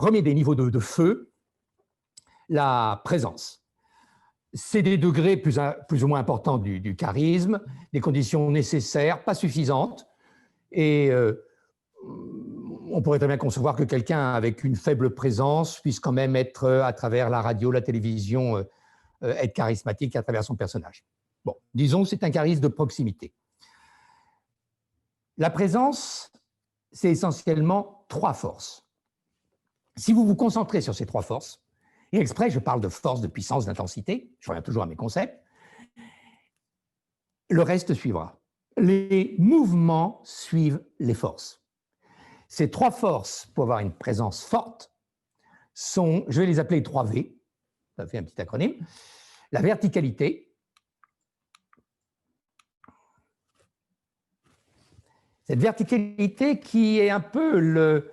Premier des niveaux de feu, la présence. C'est des degrés plus ou moins importants du charisme, des conditions nécessaires, pas suffisantes, et on pourrait très bien concevoir que quelqu'un avec une faible présence puisse quand même être, à travers la radio, la télévision, être charismatique à travers son personnage. Bon, disons que c'est un charisme de proximité. La présence, c'est essentiellement 3 forces. Si vous vous concentrez sur ces 3 forces, et exprès, je parle de force, de puissance, d'intensité, je reviens toujours à mes concepts, le reste suivra. Les mouvements suivent les forces. Ces 3 forces, pour avoir une présence forte, sont, je vais les appeler 3 V, ça fait un petit acronyme, la verticalité, cette verticalité qui est un peu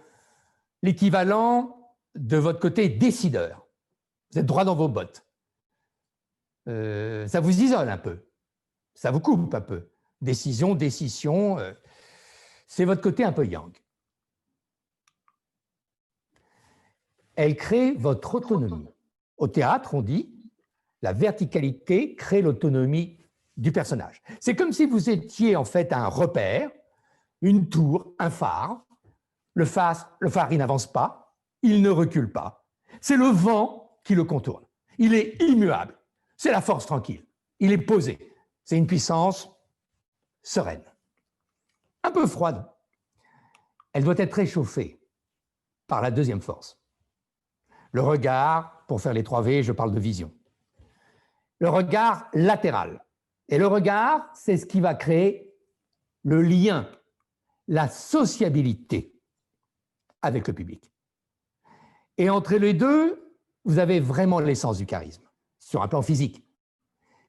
l'équivalent de votre côté décideur. Vous êtes droit dans vos bottes. Ça vous isole un peu, ça vous coupe un peu. Décision, c'est votre côté un peu yang. Elle crée votre autonomie. Au théâtre, on dit, la verticalité crée l'autonomie du personnage. C'est comme si vous étiez en fait un repère, une tour, un phare. Le phare, il n'avance pas, il ne recule pas. C'est le vent qui le contourne. Il est immuable. C'est la force tranquille. Il est posé. C'est une puissance sereine. Un peu froide. Elle doit être réchauffée par la deuxième force. Le regard, pour faire les 3 V, je parle de vision. Le regard latéral. Et le regard, c'est ce qui va créer le lien, la sociabilité avec le public. Et entre les deux, vous avez vraiment l'essence du charisme, sur un plan physique.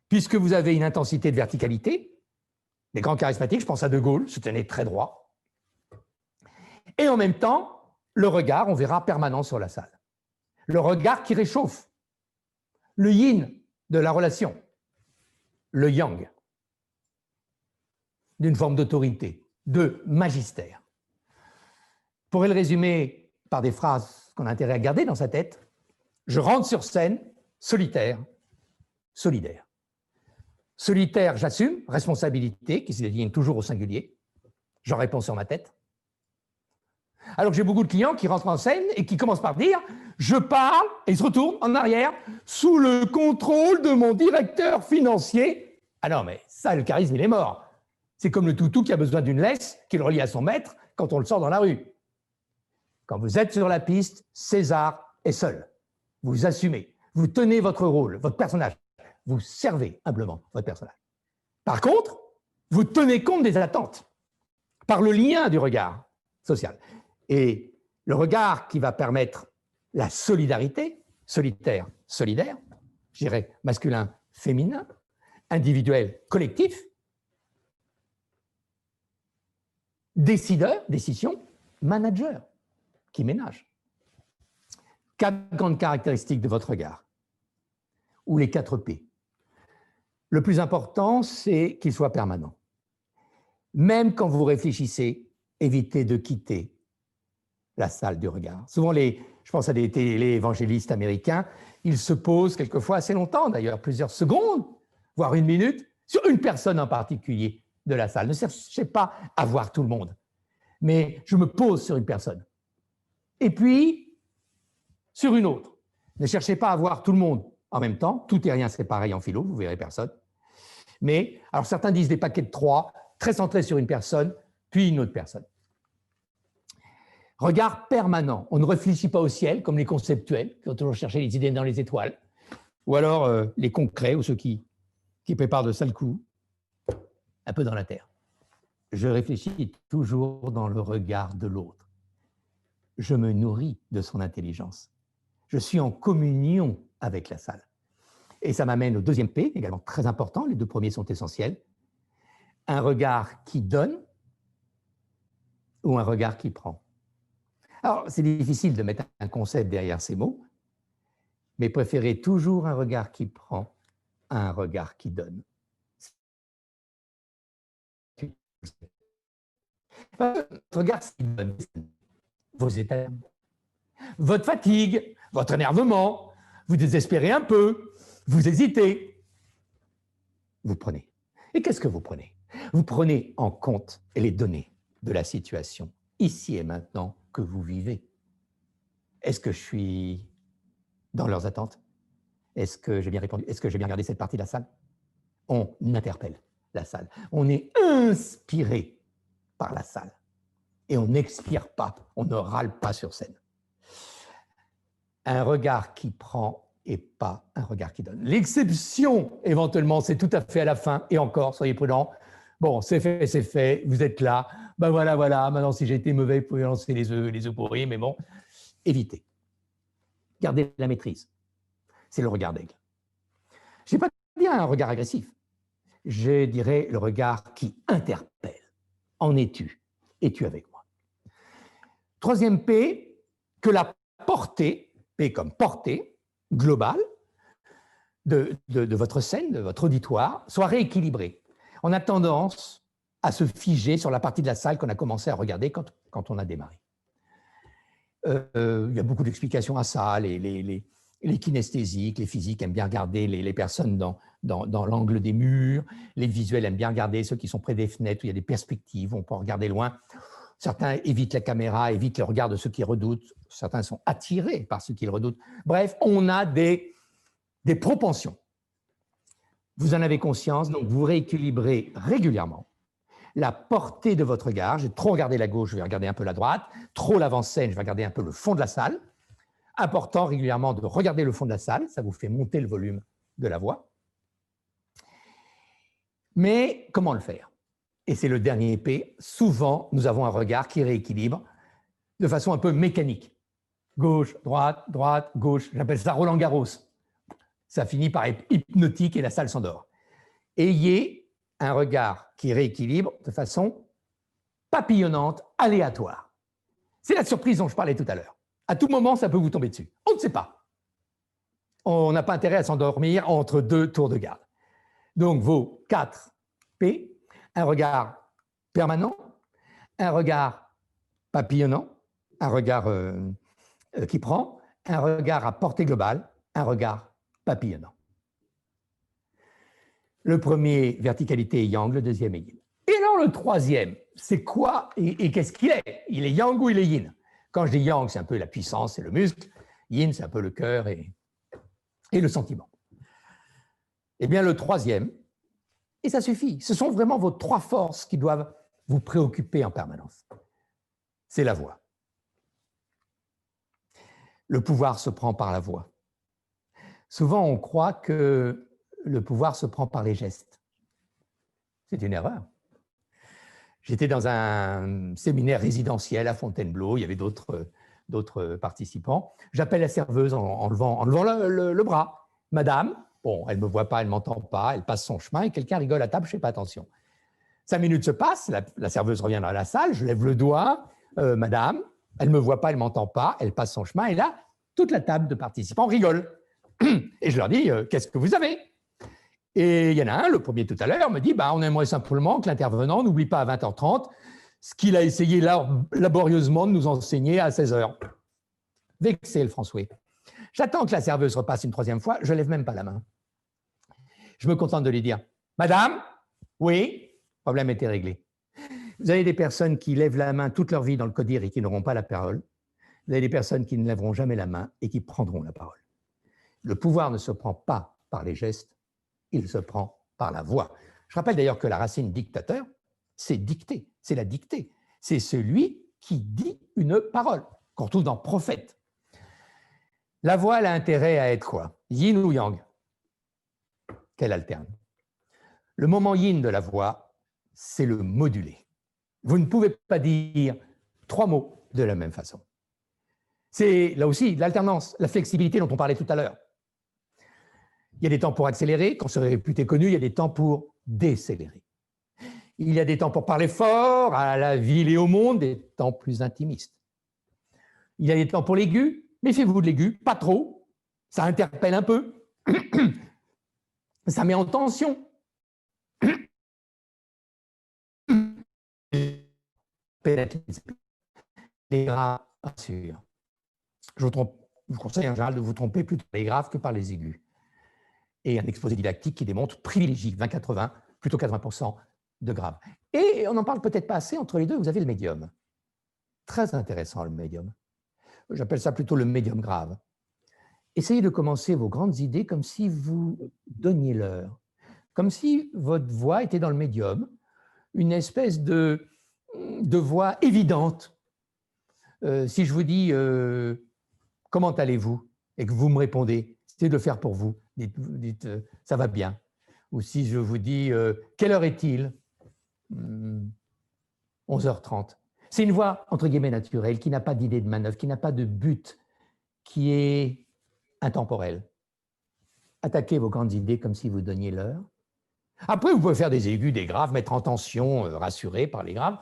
Puisque vous avez une intensité de verticalité, les grands charismatiques, je pense à De Gaulle, se tenait très droit. Et en même temps, le regard, on verra, permanent sur la salle. Le regard qui réchauffe, le yin de la relation, le yang d'une forme d'autorité, de magistère. On pourrait le résumer par des phrases qu'on a intérêt à garder dans sa tête. Je rentre sur scène, solitaire, solidaire. Solitaire, j'assume, responsabilité, qui se désigne toujours au singulier. J'en réponds sur ma tête. Alors que j'ai beaucoup de clients qui rentrent en scène et qui commencent par dire « Je parle » et ils se retournent en arrière « sous le contrôle de mon directeur financier ». Ah non, mais ça, le charisme, il est mort. C'est comme le toutou qui a besoin d'une laisse qu'il relie à son maître quand on le sort dans la rue. Quand vous êtes sur la piste, César est seul. Vous assumez, vous tenez votre rôle, votre personnage. Vous servez humblement votre personnage. Par contre, vous tenez compte des attentes par le lien du regard social. Et le regard qui va permettre la solidarité, solitaire, solidaire, je dirais masculin, féminin, individuel, collectif, décideur, décision, manager, qui ménage. 4 grandes caractéristiques de votre regard, ou les 4 P. Le plus important, c'est qu'il soit permanent. Même quand vous réfléchissez, évitez de quitter la salle du regard. Souvent, je pense à des téléévangélistes américains, ils se posent quelquefois assez longtemps, d'ailleurs, plusieurs secondes, voire 1 minute, sur une personne en particulier de la salle. Ne cherchez pas à voir tout le monde, mais je me pose sur une personne. Et puis, sur une autre. Ne cherchez pas à voir tout le monde en même temps. Tout et rien, c'est pareil en philo, vous verrez personne. Mais, alors certains disent des paquets de 3, très centrés sur une personne, puis une autre personne. Regard permanent. On ne réfléchit pas au ciel, comme les conceptuels, qui ont toujours cherché les idées dans les étoiles, ou alors les concrets, ou ceux qui préparent de sales coups, un peu dans la terre. Je réfléchis toujours dans le regard de l'autre. Je me nourris de son intelligence. Je suis en communion avec la salle. Et ça m'amène au 2e P, également très important, les 2 premiers sont essentiels. Un regard qui donne ou un regard qui prend. Alors, c'est difficile de mettre un concept derrière ces mots, mais préférez toujours un regard qui prend à un regard qui donne. Votre regard qui donne vos états. votre fatigue, votre énervement, vous désespérez un peu, vous hésitez. Vous prenez. Et qu'est-ce que vous prenez? Vous prenez en compte les données de la situation, ici et maintenant, que vous vivez. Est-ce que je suis dans leurs attentes? Est-ce que j'ai bien répondu? Est-ce que j'ai bien regardé cette partie de la salle? On interpelle la salle. On est inspiré par la salle. Et on n'expire pas, on ne râle pas sur scène. Un regard qui prend et pas un regard qui donne. L'exception, éventuellement, c'est tout à fait à la fin, et encore, soyez prudents. Bon, c'est fait, vous êtes là, ben voilà, maintenant si j'ai été mauvais, vous pouvez lancer les œufs pourris, mais bon, évitez. Gardez la maîtrise. C'est le regard d'aigle. Je n'ai pas dire un regard agressif, je dirais le regard qui interpelle. En es-tu? Es-tu avec moi? Troisième P, que la portée, P comme portée, globale, de votre scène, de votre auditoire, soit rééquilibrée. On a tendance à se figer sur la partie de la salle qu'on a commencé à regarder quand on a démarré. Il y a beaucoup d'explications à ça. Les kinesthésiques, les physiques aiment bien regarder les personnes dans l'angle des murs. Les visuels aiment bien regarder ceux qui sont près des fenêtres où il y a des perspectives, on peut regarder loin. Certains évitent la caméra, évitent le regard de ceux qui redoutent. Certains sont attirés par ceux qui le redoutent. Bref, on a des propensions. Vous en avez conscience, donc vous rééquilibrez régulièrement la portée de votre regard. J'ai trop regardé la gauche, je vais regarder un peu la droite. Trop l'avant-scène, je vais regarder un peu le fond de la salle. Important régulièrement de regarder le fond de la salle, ça vous fait monter le volume de la voix. Mais comment le faire? Et c'est le dernier P. Souvent, nous avons un regard qui rééquilibre de façon un peu mécanique. Gauche, droite, droite, gauche. J'appelle ça Roland Garros. Ça finit par être hypnotique et la salle s'endort. Ayez un regard qui rééquilibre de façon papillonnante, aléatoire. C'est la surprise dont je parlais tout à l'heure. À tout moment, ça peut vous tomber dessus. On ne sait pas. On n'a pas intérêt à s'endormir entre deux tours de garde. Donc, vos 4 P, un regard permanent, un regard papillonnant, un regard qui prend, un regard à portée globale, un regard papillonnant. Le premier, verticalité et yang, le deuxième est yin. Et alors le troisième, c'est quoi et qu'est-ce qu'il est? Il est yang ou il est yin? Quand je dis yang, c'est un peu la puissance et le muscle. Yin, c'est un peu le cœur et le sentiment. Eh bien, le troisième, et ça suffit, ce sont vraiment vos 3 forces qui doivent vous préoccuper en permanence. C'est la voix. Le pouvoir se prend par la voix. Souvent, on croit que le pouvoir se prend par les gestes. C'est une erreur. J'étais dans un séminaire résidentiel à Fontainebleau, il y avait d'autres participants. J'appelle la serveuse en levant le bras. Madame, bon, elle ne me voit pas, elle ne m'entend pas, elle passe son chemin et quelqu'un rigole à table, je ne fais pas attention. 5 minutes se passent, la serveuse revient dans la salle, je lève le doigt, madame, elle ne me voit pas, elle ne m'entend pas, elle passe son chemin et là, toute la table de participants rigole. Et je leur dis, qu'est-ce que vous avez? Et il y en a un, le premier tout à l'heure, me dit, on aimerait simplement que l'intervenant n'oublie pas à 20h30 ce qu'il a essayé laborieusement de nous enseigner à 16h. Vexé, le François. J'attends que la serveuse repasse une 3e fois, je ne lève même pas la main. Je me contente de lui dire, madame, oui, le problème était réglé. Vous avez des personnes qui lèvent la main toute leur vie dans le CODIR et qui n'auront pas la parole. Vous avez des personnes qui ne lèveront jamais la main et qui prendront la parole. Le pouvoir ne se prend pas par les gestes, il se prend par la voix. Je rappelle d'ailleurs que la racine dictateur, c'est dicter, c'est la dictée. C'est celui qui dit une parole, qu'on retrouve dans prophète. La voix, elle a intérêt à être quoi? Yin ou yang? Qu'elle alterne. Le moment yin de la voix, c'est le modulé. Vous ne pouvez pas dire 3 mots de la même façon. C'est là aussi l'alternance, la flexibilité dont on parlait tout à l'heure. Il y a des temps pour accélérer, quand c'est réputé connu, il y a des temps pour décélérer. Il y a des temps pour parler fort, à la ville et au monde, des temps plus intimistes. Il y a des temps pour l'aigu, méfiez-vous de l'aigu, pas trop, ça interpelle un peu, ça met en tension. Les gras, bien sûr. je vous conseille en général de vous tromper plutôt par les graves que par les aigus. Et un exposé didactique qui démontre privilégie 20-80, plutôt 80% de graves. Et on n'en parle peut-être pas assez, entre les deux, vous avez le médium. Très intéressant, le médium. J'appelle ça plutôt le médium grave. Essayez de commencer vos grandes idées comme si vous donniez l'heure, comme si votre voix était dans le médium, une espèce de voix évidente. Si je vous dis « Comment allez-vous ?» et que vous me répondez, c'est de le faire pour vous. Dites ça va bien ». Ou si je vous dis « Quelle heure est-il » 11h30. C'est une voix, entre guillemets, naturelle, qui n'a pas d'idée de manœuvre, qui n'a pas de but, qui est intemporelle. Attaquez vos grandes idées comme si vous donniez l'heure. Après, vous pouvez faire des aigus, des graves, mettre en tension, rassurer par les graves,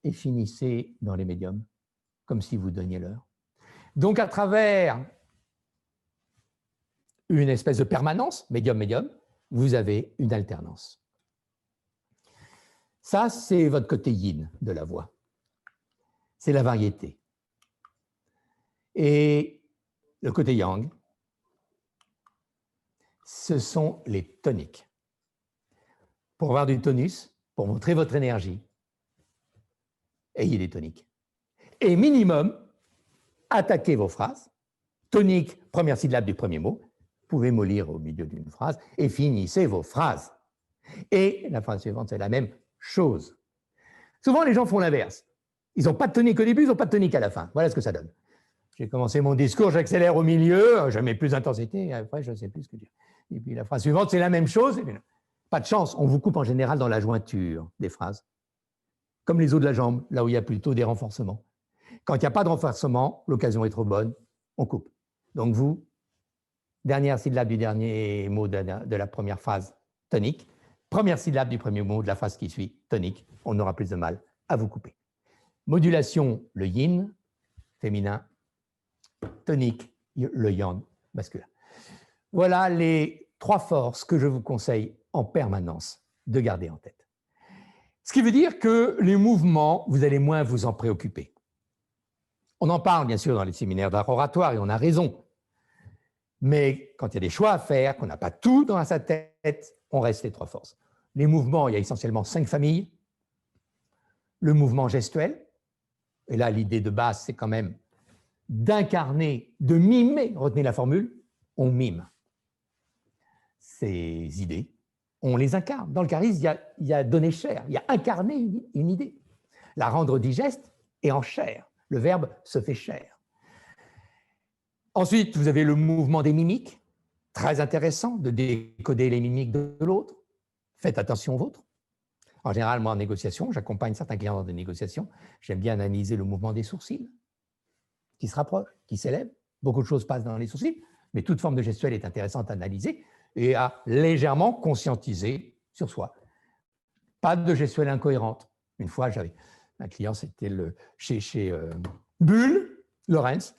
et finissez dans les médiums, comme si vous donniez l'heure. Donc, à travers une espèce de permanence, médium-médium, vous avez une alternance. Ça, c'est votre côté yin de la voix. C'est la variété. Et le côté yang, ce sont les toniques. Pour avoir du tonus, pour montrer votre énergie, ayez des toniques. Et minimum, attaquez vos phrases. Tonique, première syllabe du premier mot. Vous pouvez mollir au milieu d'une phrase et finissez vos phrases. Et la phrase suivante, c'est la même chose. Souvent, les gens font l'inverse. Ils n'ont pas de tonique au début, ils n'ont pas de tonique à la fin. Voilà ce que ça donne. J'ai commencé mon discours, j'accélère au milieu, je mets plus d'intensité, et après, je ne sais plus ce que dire. Et puis la phrase suivante, c'est la même chose. Et puis, pas de chance, on vous coupe en général dans la jointure des phrases. Comme les os de la jambe, là où il y a plutôt des renforcements. Quand il n'y a pas de renforcement, l'occasion est trop bonne, on coupe. Donc vous, dernière syllabe du dernier mot de la première phrase, tonique. Première syllabe du premier mot de la phrase qui suit, tonique. On aura plus de mal à vous couper. Modulation, le yin, féminin. Tonique, le yang, masculin. Voilà les 3 forces que je vous conseille en permanence de garder en tête. Ce qui veut dire que les mouvements, vous allez moins vous en préoccuper. On en parle bien sûr dans les séminaires d'art oratoire et on a raison. Mais quand il y a des choix à faire, qu'on n'a pas tout dans sa tête, on reste les 3 forces. Les mouvements, il y a essentiellement 5 familles. Le mouvement gestuel, et là l'idée de base c'est quand même d'incarner, de mimer, retenez la formule, on mime ces idées, on les incarne. Dans le charisme, il y a donner chair, il y a incarner une idée, la rendre digeste et en chair. Le verbe se fait chair. Ensuite, vous avez le mouvement des mimiques, très intéressant de décoder les mimiques de l'autre. Faites attention aux vôtres. En général, moi, en négociation, j'accompagne certains clients dans des négociations. J'aime bien analyser le mouvement des sourcils, qui se rapproche, qui s'élève. Beaucoup de choses passent dans les sourcils, mais toute forme de gestuelle est intéressante à analyser et à légèrement conscientiser sur soi. Pas de gestuelle incohérente. Une fois, j'avais un client, c'était chez Bull, Lorenz.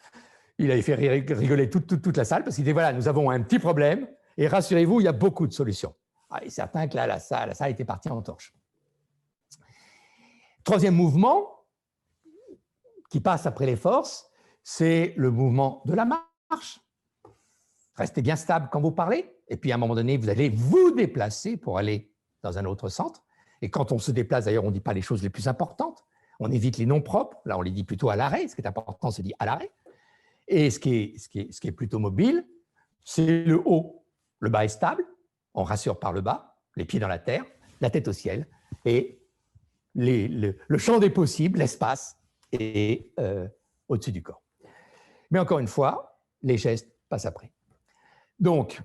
Il avait fait rigoler toute la salle parce qu'il disait, voilà, nous avons un petit problème et rassurez-vous, il y a beaucoup de solutions. Ah, et certain que là, la salle était partie en torche. Troisième mouvement, qui passe après les forces, c'est le mouvement de la marche. Restez bien stable quand vous parlez, et puis à un moment donné, vous allez vous déplacer pour aller dans un autre centre. Et quand on se déplace, d'ailleurs, on ne dit pas les choses les plus importantes, on évite les noms propres, là on les dit plutôt à l'arrêt, ce qui est important, c'est dit à l'arrêt. Et ce qui est plutôt mobile, c'est le haut. Le bas est stable, on rassure par le bas, les pieds dans la terre, la tête au ciel, et le champ des possibles, l'espace, est au-dessus du corps. Mais encore une fois, les gestes passent après. Donc,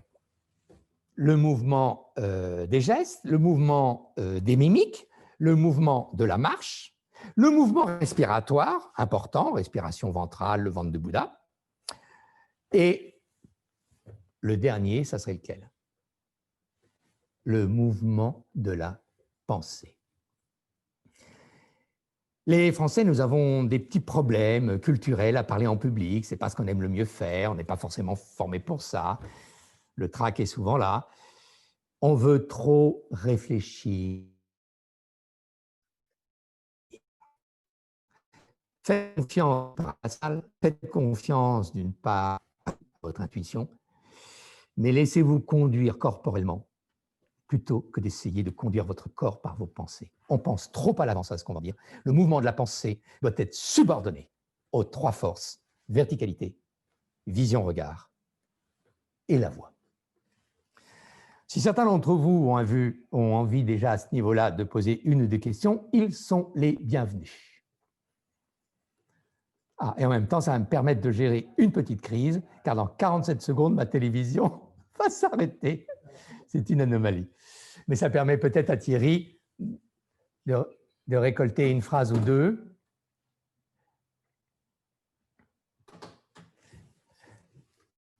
le mouvement des gestes, le mouvement des mimiques, le mouvement de la marche, le mouvement respiratoire, important, respiration ventrale, le ventre de Bouddha, et le dernier, ça serait lequel? Le mouvement de la pensée. Les Français, nous avons des petits problèmes culturels à parler en public. Ce n'est pas ce qu'on aime le mieux faire. On n'est pas forcément formé pour ça. Le trac est souvent là. On veut trop réfléchir. Faites confiance à la salle, faites confiance d'une part à votre intuition, mais laissez-vous conduire corporellement plutôt que d'essayer de conduire votre corps par vos pensées. On pense trop à l'avance à ce qu'on va dire. Le mouvement de la pensée doit être subordonné aux trois forces, verticalité, vision, regard et la voix. Si certains d'entre vous ont envie déjà à ce niveau-là de poser une ou deux questions, ils sont les bienvenus. Ah, et en même temps, ça va me permettre de gérer une petite crise, car dans 47 secondes, ma télévision va s'arrêter. C'est une anomalie. Mais ça permet peut-être à Thierry de récolter une phrase ou deux.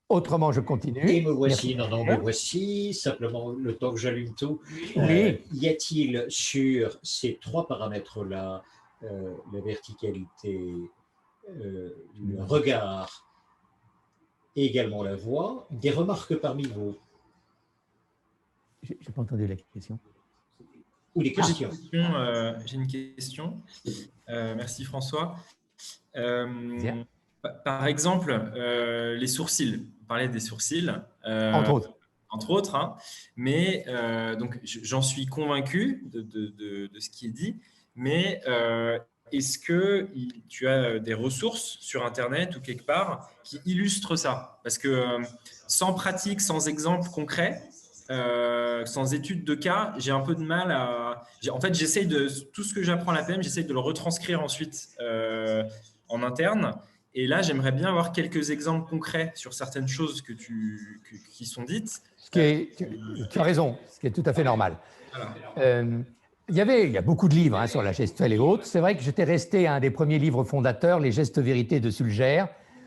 Autrement, je continue. Et me voici, non, me voici, simplement le temps que j'allume tout. Oui. Y a-t-il sur ces trois paramètres-là, la verticalité, le regard et également la voix, des remarques parmi vous? Je n'ai pas entendu la question. Ou les questions. J'ai une question. Merci François. Par exemple, les sourcils. On parlait des sourcils. Entre autres. Entre autres, hein. Mais donc j'en suis convaincu de ce qui est dit. Mais est-ce que tu as des ressources sur Internet ou quelque part qui illustrent ça? Parce que sans pratique, sans exemple concret, sans étude de cas, j'ai un peu de mal à… En fait, j'essaye de… Tout ce que j'apprends à la PM, j'essaye de le retranscrire ensuite en interne. Et là, j'aimerais bien avoir quelques exemples concrets sur certaines choses qui sont dites. Tu as raison, ce qui est tout à fait normal. Voilà. Il y a beaucoup de livres sur la gestuelle et autres. C'est vrai que j'étais resté à un des premiers livres fondateurs, Les gestes vérités de Sulger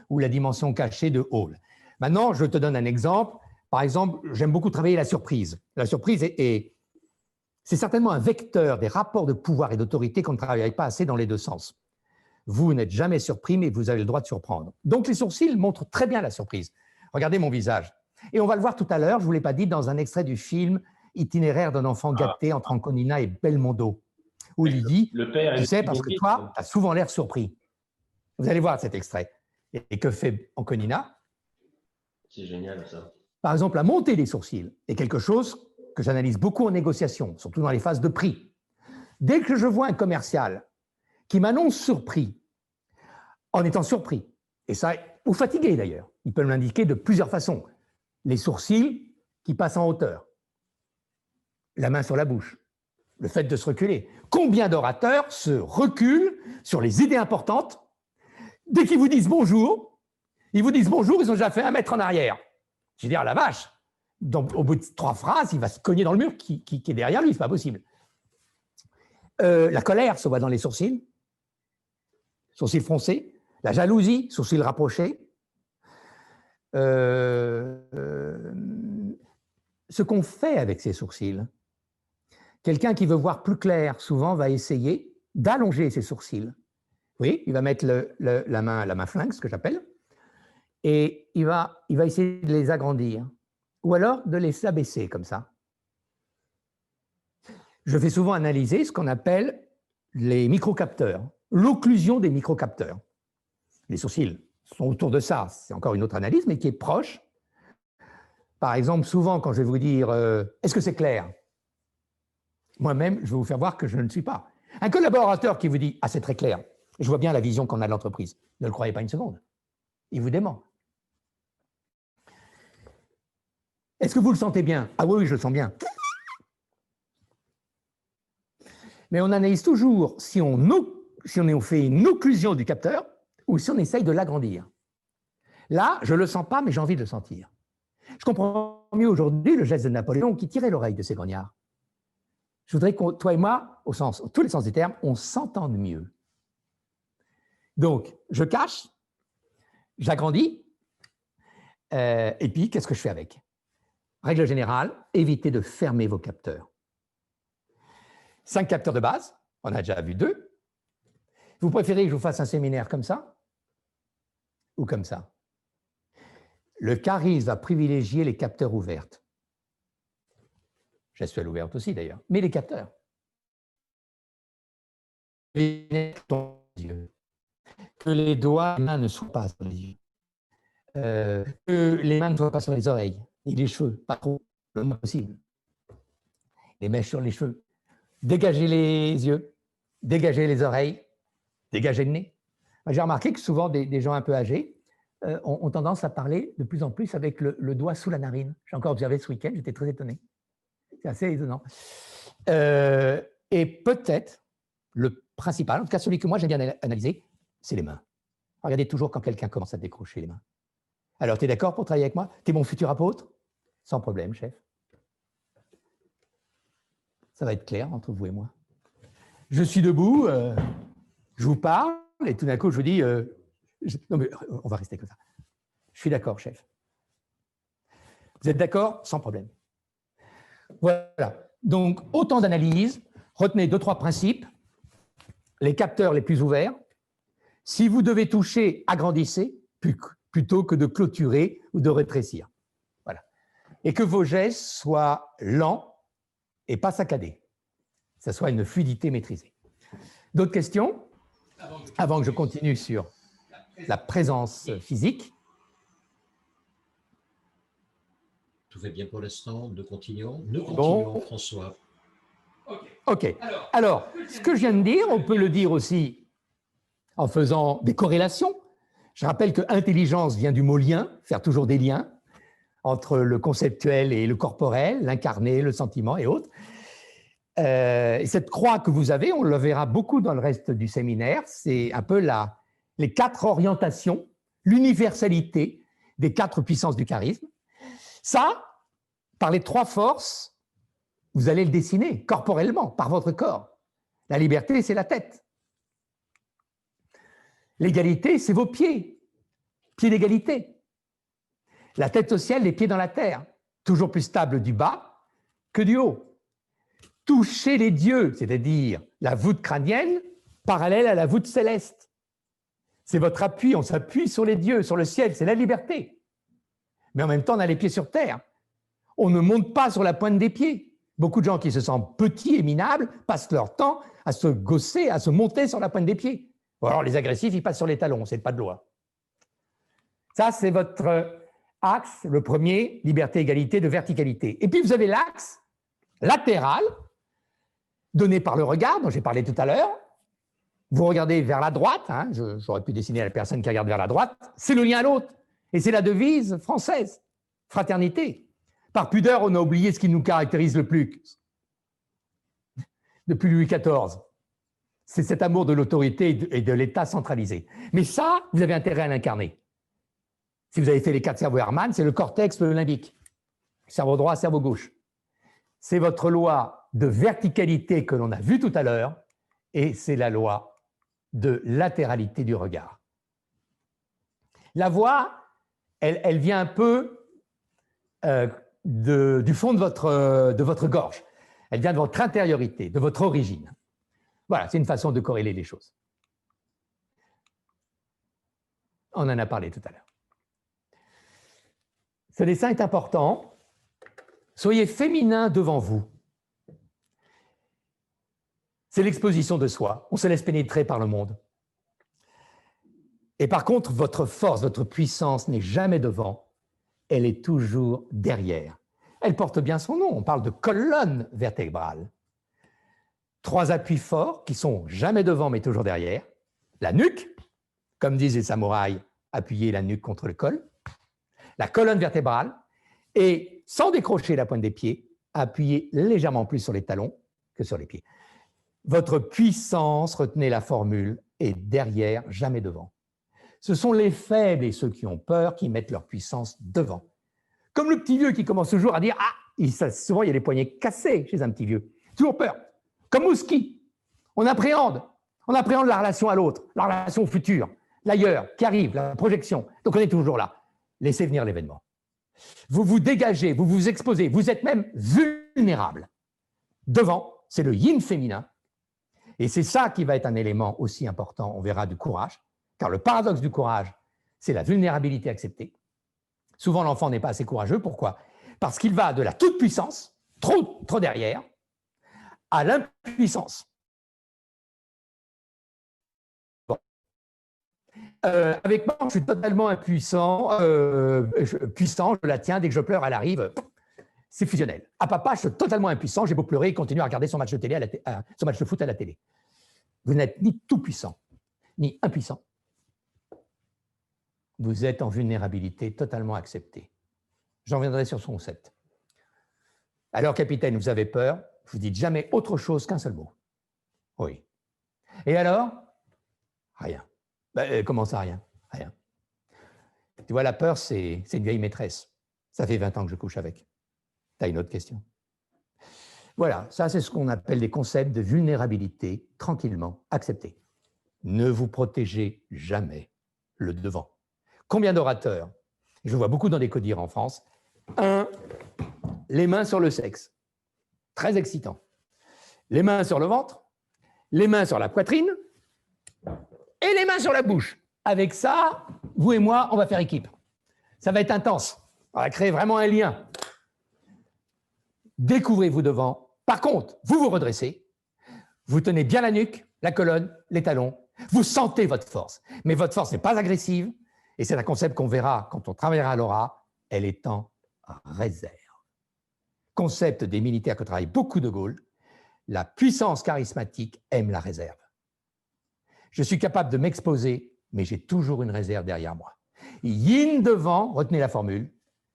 ou La dimension cachée de Hall. Maintenant, je te donne un exemple. Par exemple, j'aime beaucoup travailler la surprise. La surprise c'est certainement un vecteur des rapports de pouvoir et d'autorité qu'on ne travaille pas assez dans les deux sens. Vous n'êtes jamais surpris, mais vous avez le droit de surprendre. Donc, les sourcils montrent très bien la surprise. Regardez mon visage. Et on va le voir tout à l'heure, je ne vous l'ai pas dit, dans un extrait du film Itinéraire d'un enfant gâté entre Anconina et Belmondo, où il dit, tu sais, parce que toi, tu as souvent l'air surpris. Vous allez voir cet extrait. Et que fait Anconina? C'est génial, ça. Par exemple, la montée des sourcils est quelque chose que j'analyse beaucoup en négociation, surtout dans les phases de prix. Dès que je vois un commercial qui m'annonce surpris, en étant surpris, et ça, ou fatigué d'ailleurs, il peut me l'indiquer de plusieurs façons. Les sourcils qui passent en hauteur, la main sur la bouche, le fait de se reculer. Combien d'orateurs se reculent sur les idées importantes dès qu'ils vous disent bonjour, ils vous disent bonjour, ils ont déjà fait 1 mètre en arrière. Je veux dire, la vache, au bout de 3 phrases, il va se cogner dans le mur qui est derrière lui, c'est pas possible. La colère se voit dans les sourcils froncés, la jalousie, sourcils rapprochés. Ce qu'on fait avec ces sourcils, quelqu'un qui veut voir plus clair, souvent va essayer d'allonger ses sourcils. Oui, il va mettre la main flingue, ce que j'appelle, et il va essayer de les agrandir, ou alors de les abaisser comme ça. Je fais souvent analyser ce qu'on appelle les microcapteurs, l'occlusion des microcapteurs. Les sourcils sont autour de ça, c'est encore une autre analyse, mais qui est proche. Par exemple, souvent, quand je vais vous dire « Est-ce que c'est clair ?» Moi-même, je vais vous faire voir que je ne le suis pas. Un collaborateur qui vous dit « Ah, c'est très clair, je vois bien la vision qu'on a de l'entreprise. » Ne le croyez pas une seconde. Il vous dément. Est-ce que vous le sentez bien? Ah oui, je le sens bien. Mais on analyse toujours si on fait une occlusion du capteur ou si on essaye de l'agrandir. Là, je ne le sens pas, mais j'ai envie de le sentir. Je comprends mieux aujourd'hui le geste de Napoléon qui tirait l'oreille de ses grognards. Je voudrais que toi et moi, tous les sens du terme, on s'entende mieux. Donc, je cache, j'agrandis, et puis, qu'est-ce que je fais avec? Règle générale, évitez de fermer vos capteurs. 5 capteurs de base, on a déjà vu 2. Vous préférez que je vous fasse un séminaire comme ça ou comme ça? Le charisme va privilégier les capteurs ouvertes. Gestuelle ouverte aussi d'ailleurs, mais les capteurs. que les doigts, les mains ne soient pas sur les yeux, que les mains ne soient pas sur les oreilles et les cheveux, pas trop, le moins possible. Les mèches sur les cheveux. Dégagez les yeux, dégagez les oreilles, dégagez le nez. J'ai remarqué que souvent des gens un peu âgés ont tendance à parler de plus en plus avec le doigt sous la narine. J'ai encore observé ce week-end, j'étais très étonné. C'est assez étonnant. Et peut-être le principal, en tout cas celui que moi j'aime bien analyser, c'est les mains. Regardez toujours quand quelqu'un commence à décrocher les mains. Alors, tu es d'accord pour travailler avec moi? Tu es mon futur apôtre? Sans problème, chef. Ça va être clair entre vous et moi. Je suis debout, je vous parle, et tout d'un coup, je vous dis, non mais on va rester comme ça. Je suis d'accord, chef. Vous êtes d'accord? Sans problème. Voilà. Donc, autant d'analyses. Retenez 2-3 principes. Les capteurs les plus ouverts. Si vous devez toucher, agrandissez, plutôt que de clôturer ou de rétrécir. Voilà. Et que vos gestes soient lents et pas saccadés. Que ce soit une fluidité maîtrisée. D'autres questions? Avant que je continue sur la présence physique. Tout va bien pour l'instant, nous continuons. Nous continuons, bon. François. OK. Alors, ce que je viens de dire, on peut le dire aussi en faisant des corrélations. Je rappelle que intelligence vient du mot lien, faire toujours des liens entre le conceptuel et le corporel, l'incarné, le sentiment et autres. Et cette croix que vous avez, on le verra beaucoup dans le reste du séminaire, c'est un peu les 4 orientations, l'universalité des 4 puissances du charisme. Ça, par les 3 forces, vous allez le dessiner corporellement, par votre corps. La liberté, c'est la tête. L'égalité, c'est vos pieds, pieds d'égalité. La tête au ciel, les pieds dans la terre, toujours plus stable du bas que du haut. Toucher les dieux, c'est-à-dire la voûte crânienne, parallèle à la voûte céleste. C'est votre appui, on s'appuie sur les dieux, sur le ciel, c'est la liberté. Mais en même temps, on a les pieds sur terre. On ne monte pas sur la pointe des pieds. Beaucoup de gens qui se sentent petits et minables passent leur temps à se gausser, à se monter sur la pointe des pieds. Ou alors les agressifs, ils passent sur les talons, c'est pas de loi. Ça, c'est votre axe, le premier, liberté, égalité, de verticalité. Et puis vous avez l'axe latéral, donné par le regard, dont j'ai parlé tout à l'heure. Vous regardez vers la droite, hein, j'aurais pu dessiner la personne qui regarde vers la droite, c'est le lien à l'autre. Et c'est la devise française, fraternité. Par pudeur, on a oublié ce qui nous caractérise le plus depuis Louis XIV. C'est cet amour de l'autorité et de l'État centralisé. Mais ça, vous avez intérêt à l'incarner. Si vous avez fait les 4 cerveaux Hermann, c'est le cortex, le limbique. Cerveau droit, cerveau gauche. C'est votre loi de verticalité que l'on a vue tout à l'heure, et c'est la loi de latéralité du regard. La voix, elle vient un peu du fond de votre gorge. Elle vient de votre intériorité, de votre origine. Voilà, c'est une façon de corréler les choses. On en a parlé tout à l'heure. Ce dessin est important. Soyez féminin devant vous. C'est l'exposition de soi. On se laisse pénétrer par le monde. Et par contre, votre force, votre puissance n'est jamais devant, elle est toujours derrière. Elle porte bien son nom, on parle de colonne vertébrale. 3 appuis forts qui sont jamais devant mais toujours derrière. La nuque, comme disent les samouraïs, appuyez la nuque contre le col. La colonne vertébrale et sans décrocher la pointe des pieds, appuyez légèrement plus sur les talons que sur les pieds. Votre puissance, retenez la formule, est derrière, jamais devant. Ce sont les faibles et ceux qui ont peur qui mettent leur puissance devant. Comme le petit vieux qui commence toujours à dire « Ah !» souvent, il y a les poignets cassés chez un petit vieux. Toujours peur. Comme au ski. On appréhende la relation à l'autre, la relation future, l'ailleurs, qui arrive, la projection. Donc, on est toujours là. Laissez venir l'événement. Vous vous dégagez, vous vous exposez, vous êtes même vulnérable. Devant, c'est le yin féminin. Et c'est ça qui va être un élément aussi important, on verra, du courage. Car le paradoxe du courage, c'est la vulnérabilité acceptée. Souvent, l'enfant n'est pas assez courageux. Pourquoi? Parce qu'il va de la toute-puissance, trop derrière, à l'impuissance. Avec moi, je suis totalement impuissant. Puissant, je la tiens. Dès que je pleure, elle arrive. C'est fusionnel. À papa, je suis totalement impuissant. J'ai beau pleurer, il continue à regarder son match de télé, son match de foot à la télé. Vous n'êtes ni tout puissant, ni impuissant. Vous êtes en vulnérabilité totalement acceptée. J'en reviendrai sur ce concept. Alors, capitaine, vous avez peur, vous dites jamais autre chose qu'un seul mot. Oui. Et alors? Rien. Comment ça, rien? Rien. Tu vois, la peur, c'est une vieille maîtresse. Ça fait 20 ans que je couche avec. Tu as une autre question? Voilà, ça, c'est ce qu'on appelle des concepts de vulnérabilité tranquillement acceptés. Ne vous protégez jamais le devant. Combien d'orateurs? Je vois beaucoup dans des codires en France. 1, les mains sur le sexe. Très excitant. Les mains sur le ventre, les mains sur la poitrine et les mains sur la bouche. Avec ça, vous et moi, on va faire équipe. Ça va être intense. On va créer vraiment un lien. Découvrez-vous devant. Par contre, vous vous redressez. Vous tenez bien la nuque, la colonne, les talons. Vous sentez votre force. Mais votre force n'est pas agressive. Et c'est un concept qu'on verra quand on travaillera à l'aura. Elle est en réserve. Concept des militaires que travaille beaucoup de Gaulle. La puissance charismatique aime la réserve. Je suis capable de m'exposer, mais j'ai toujours une réserve derrière moi. Yin devant, retenez la formule,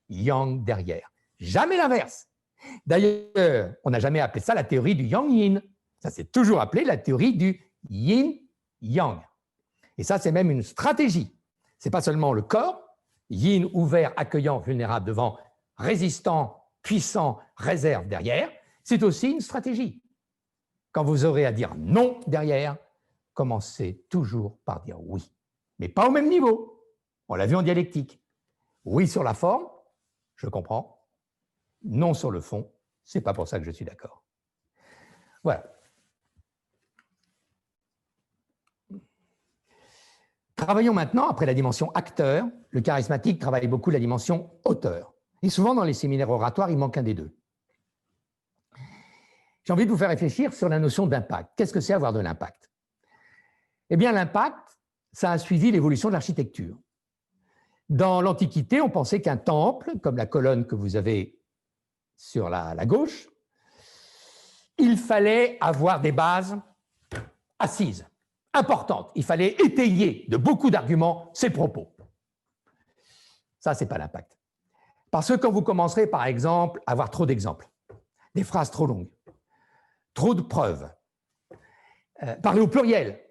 yang derrière. Jamais l'inverse. D'ailleurs, on n'a jamais appelé ça la théorie du yang-yin. Ça s'est toujours appelé la théorie du yin-yang. Et ça, c'est même une stratégie. Ce n'est pas seulement le corps, yin ouvert, accueillant, vulnérable devant, résistant, puissant, réserve derrière, c'est aussi une stratégie. Quand vous aurez à dire non derrière, commencez toujours par dire oui, mais pas au même niveau. On l'a vu en dialectique. Oui sur la forme, je comprends. Non sur le fond, c'est pas pour ça que je suis d'accord. Voilà. Travaillons maintenant, après la dimension acteur, le charismatique travaille beaucoup la dimension auteur. Et souvent, dans les séminaires oratoires, il manque un des deux. J'ai envie de vous faire réfléchir sur la notion d'impact. Qu'est-ce que c'est avoir de l'impact? Eh bien, l'impact, ça a suivi l'évolution de l'architecture. Dans l'Antiquité, on pensait qu'un temple, comme la colonne que vous avez sur la gauche, il fallait avoir des bases assises, importantes. Il fallait étayer de beaucoup d'arguments ses propos. Ça, ce n'est pas l'impact. Parce que quand vous commencerez, par exemple, à avoir trop d'exemples, des phrases trop longues, trop de preuves, parler au pluriel,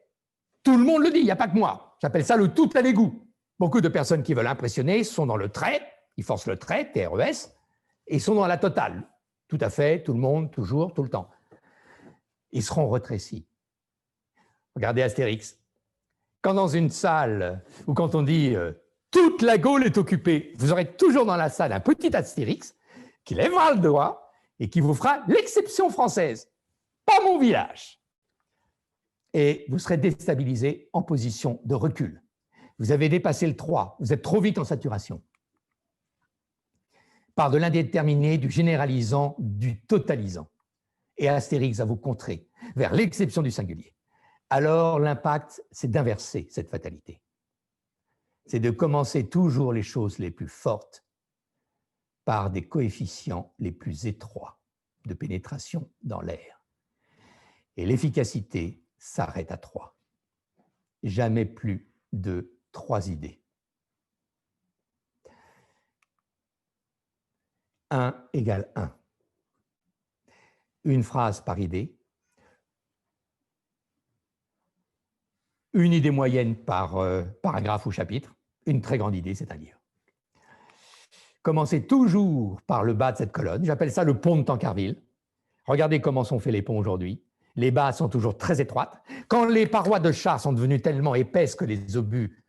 tout le monde le dit, il n'y a pas que moi. J'appelle ça le tout à l'égout. Beaucoup de personnes qui veulent impressionner sont dans le trait, ils forcent le trait, TRES, et ils sont dans la totale. Tout à fait, tout le monde, toujours, tout le temps. Ils seront rétrécis. Regardez Astérix. Quand dans une salle, ou quand on dit toute la Gaule est occupée, vous aurez toujours dans la salle un petit Astérix qui lèvera le doigt et qui vous fera l'exception française. Pas mon village. Et vous serez déstabilisé en position de recul. Vous avez dépassé le 3, vous êtes trop vite en saturation. Par de l'indéterminé, du généralisant, du totalisant. Et Astérix va vous contrer vers l'exception du singulier. Alors l'impact, c'est d'inverser cette fatalité. C'est de commencer toujours les choses les plus fortes par des coefficients les plus étroits de pénétration dans l'air. Et l'efficacité s'arrête à 3. Jamais plus de 3 idées. 1 égale 1. Une phrase par idée. Une idée moyenne par paragraphe ou chapitre. Une très grande idée, c'est un livre. Commencez toujours par le bas de cette colonne. J'appelle ça le pont de Tancarville. Regardez comment sont faits les ponts aujourd'hui. Les bases sont toujours très étroites. Quand les parois de char sont devenues tellement épaisses que les obus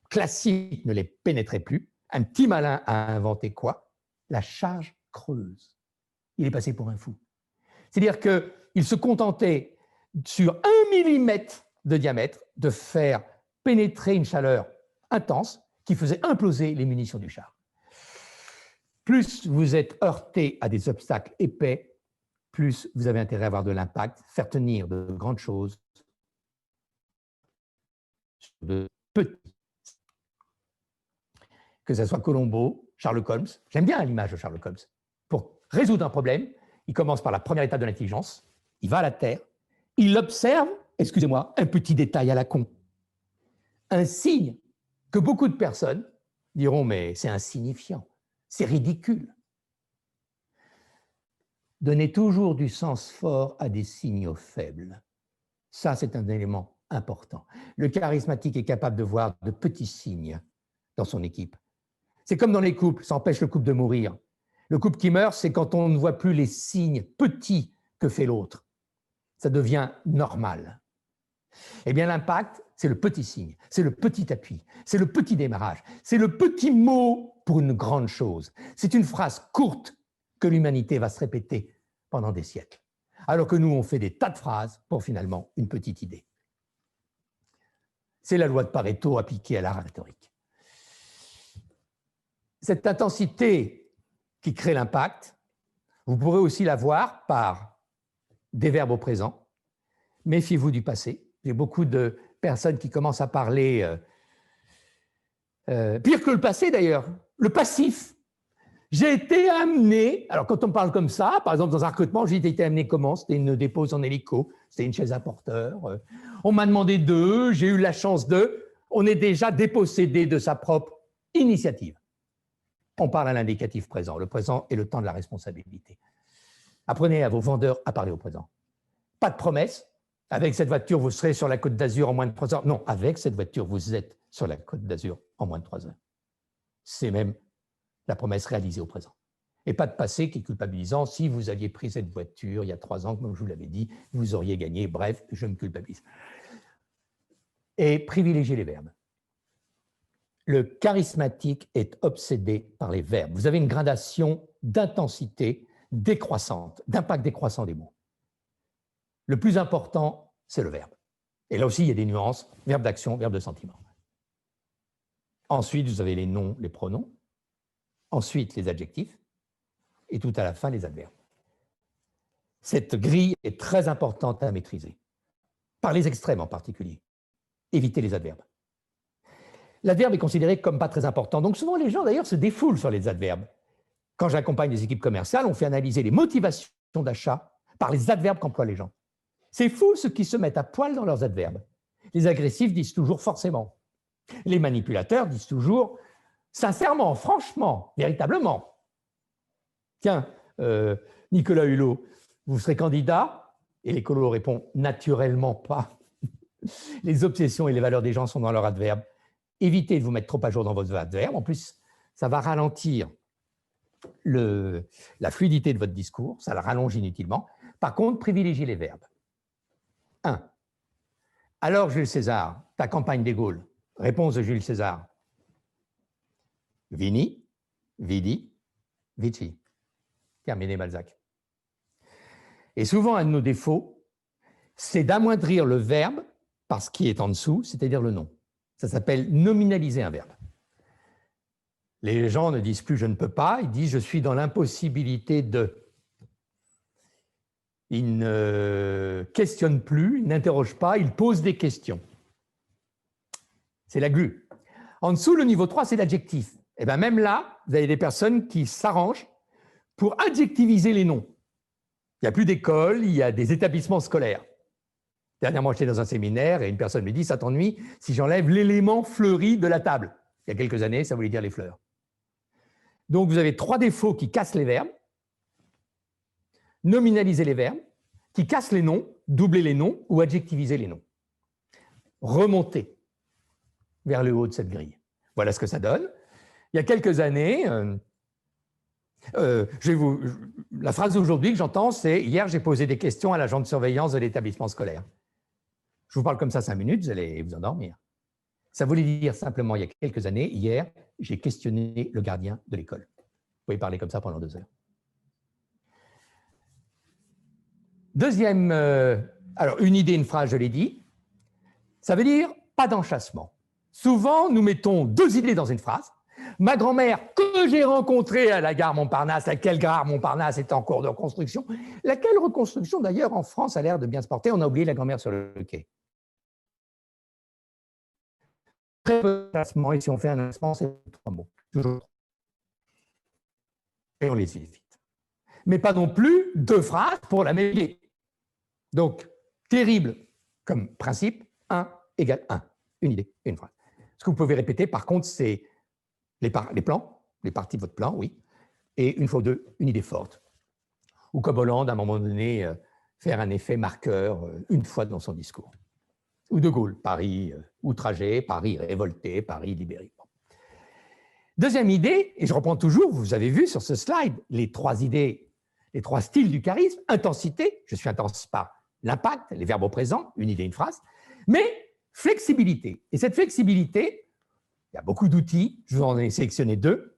classiques ne les pénétraient plus, un petit malin a inventé quoi? La charge creuse. Il est passé pour un fou. C'est-à-dire qu'il se contentait sur 1 millimètre de diamètre de faire pénétrer une chaleur intense qui faisait imploser les munitions du char. Plus vous êtes heurté à des obstacles épais, plus vous avez intérêt à avoir de l'impact, faire tenir de grandes choses sur de petits que ce soit Colombo, Sherlock Holmes. J'aime bien l'image de Sherlock Holmes. Pour résoudre un problème, il commence par la première étape de l'intelligence, il va à la Terre, il observe, excusez-moi, un petit détail à la con, un signe que beaucoup de personnes diront « mais c'est insignifiant, c'est ridicule ». Donnez toujours du sens fort à des signaux faibles. Ça, c'est un élément important. Le charismatique est capable de voir de petits signes dans son équipe. C'est comme dans les couples, ça empêche le couple de mourir. Le couple qui meurt, c'est quand on ne voit plus les signes petits que fait l'autre. Ça devient normal. Eh bien, l'impact, c'est le petit signe, c'est le petit appui, c'est le petit démarrage, c'est le petit mot pour une grande chose. C'est une phrase courte que l'humanité va se répéter pendant des siècles. Alors que nous, on fait des tas de phrases pour finalement une petite idée. C'est la loi de Pareto appliquée à l'art rhétorique. Cette intensité qui crée l'impact, vous pourrez aussi la voir par des verbes au présent. Méfiez-vous du passé. J'ai beaucoup de personnes qui commencent à parler, pire que le passé d'ailleurs, le passif. J'ai été amené, alors quand on parle comme ça, par exemple dans un recrutement, j'ai été amené comment? C'était une dépose en hélico, c'était une chaise à porteur. On m'a demandé d'eux, j'ai eu la chance d'eux. On est déjà dépossédé de sa propre initiative. On parle à l'indicatif présent. Le présent est le temps de la responsabilité. Apprenez à vos vendeurs à parler au présent. Pas de promesse. Avec cette voiture, vous serez sur la Côte d'Azur en moins de 3 heures. Non, avec cette voiture, vous êtes sur la Côte d'Azur en moins de 3 heures. C'est même la promesse réalisée au présent. Et pas de passé qui est culpabilisant. Si vous aviez pris cette voiture il y a 3 ans, comme je vous l'avais dit, vous auriez gagné. Bref, je me culpabilise. Et privilégiez les verbes. Le charismatique est obsédé par les verbes. Vous avez une gradation d'intensité décroissante, d'impact décroissant des mots. Le plus important, c'est le verbe. Et là aussi, il y a des nuances, verbe d'action, verbe de sentiment. Ensuite, vous avez les noms, les pronoms. Ensuite, les adjectifs. Et tout à la fin, les adverbes. Cette grille est très importante à maîtriser. Par les extrêmes en particulier. Évitez les adverbes. L'adverbe est considéré comme pas très important. Donc souvent, les gens, d'ailleurs, se défoulent sur les adverbes. Quand j'accompagne des équipes commerciales, on fait analyser les motivations d'achat par les adverbes qu'emploient les gens. C'est fou ceux qui se mettent à poil dans leurs adverbes. Les agressifs disent toujours forcément. Les manipulateurs disent toujours sincèrement, franchement, véritablement. Tiens, Nicolas Hulot, vous serez candidat? Et l'écolo répond naturellement pas. Les obsessions et les valeurs des gens sont dans leurs adverbes. Évitez de vous mettre trop à jour dans vos adverbes. En plus, ça va ralentir la fluidité de votre discours, ça la rallonge inutilement. Par contre, privilégiez les verbes. 1. Alors, Jules César, ta campagne des Gaules. Réponse de Jules César. Vini, vidi, vici. Terminé Balzac. Et souvent, un de nos défauts, c'est d'amoindrir le verbe par ce qui est en dessous, c'est-à-dire le nom. Ça s'appelle nominaliser un verbe. Les gens ne disent plus « je ne peux pas », ils disent « je suis dans l'impossibilité de ». Ils ne questionnent plus, ils n'interrogent pas, ils posent des questions. C'est la glu. En dessous, le niveau 3, c'est l'adjectif. Et bien même là, vous avez des personnes qui s'arrangent pour adjectiviser les noms. Il n'y a plus d'école, il y a des établissements scolaires. Dernièrement, j'étais dans un séminaire et une personne me dit « ça t'ennuie si j'enlève l'élément fleuri de la table ». Il y a quelques années, ça voulait dire les fleurs. Donc, vous avez 3 défauts qui cassent les verbes. Nominaliser les verbes, qui cassent les noms, doubler les noms ou adjectiviser les noms. Remonter vers le haut de cette grille. Voilà ce que ça donne. Il y a quelques années, la phrase d'aujourd'hui que j'entends, c'est « Hier, j'ai posé des questions à l'agent de surveillance de l'établissement scolaire ». Je vous parle comme ça 5 minutes, vous allez vous endormir. Ça voulait dire simplement, il y a quelques années, hier, j'ai questionné le gardien de l'école. Vous pouvez parler comme ça pendant 2 heures. Deuxième, alors une idée, une phrase, je l'ai dit, ça veut dire pas d'enchâssement. Souvent, nous mettons 2 idées dans une phrase. Ma grand-mère que j'ai rencontrée à la gare Montparnasse, laquelle gare Montparnasse est en cours de reconstruction, laquelle reconstruction d'ailleurs en France a l'air de bien se porter, on a oublié la grand-mère sur le quai. très peu de classement, et si on fait un classement, c'est 3 mots. Toujours. Et on les lit vite. Mais pas non plus 2 phrases pour la même idée. Donc, terrible comme principe, 1 égale 1. Une idée, une phrase. Ce que vous pouvez répéter, par contre, c'est les plans, les parties de votre plan, oui, et une fois ou deux, une idée forte. Ou comme Hollande, à un moment donné, faire un effet marqueur une fois dans son discours. Ou De Gaulle, Paris outragé, Paris révolté, Paris libéré. Deuxième idée, et je reprends toujours, vous avez vu sur ce slide, les 3 idées, les 3 styles du charisme: intensité, je suis intense par l'impact, les verbes au présent, une idée, une phrase, mais flexibilité. Et cette flexibilité, il y a beaucoup d'outils, je vous en ai sélectionné 2.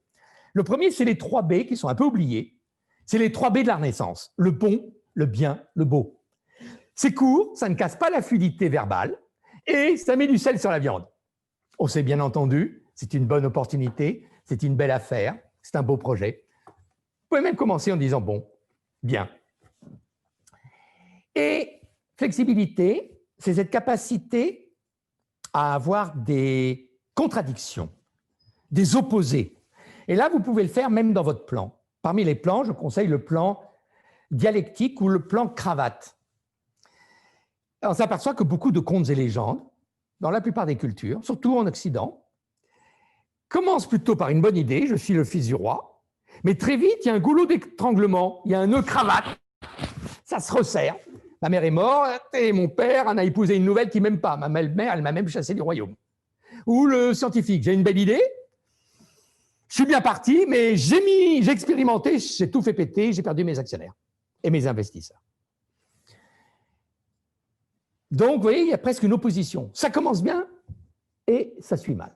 Le premier, c'est les 3 B qui sont un peu oubliés. C'est les 3 B de la Renaissance: le bon, le bien, le beau. C'est court, ça ne casse pas la fluidité verbale et ça met du sel sur la viande. On sait bien entendu, c'est une bonne opportunité, c'est une belle affaire, c'est un beau projet. Vous pouvez même commencer en disant bon, bien. Et flexibilité, c'est cette capacité à avoir des contradictions, des opposés. Et là, vous pouvez le faire même dans votre plan. Parmi les plans, je conseille le plan dialectique ou le plan cravate. On s'aperçoit que beaucoup de contes et légendes, dans la plupart des cultures, surtout en Occident, commencent plutôt par une bonne idée: je suis le fils du roi, mais très vite, il y a un goulot d'étranglement, il y a un nœud cravate, ça se resserre. Ma mère est morte et mon père en a épousé une nouvelle qui ne m'aime pas. Ma belle-mère, elle m'a même chassé du royaume. Ou le scientifique: j'ai une belle idée, je suis bien parti, mais j'ai expérimenté, j'ai tout fait péter, j'ai perdu mes actionnaires et mes investisseurs. Donc, vous voyez, il y a presque une opposition. Ça commence bien et ça suit mal.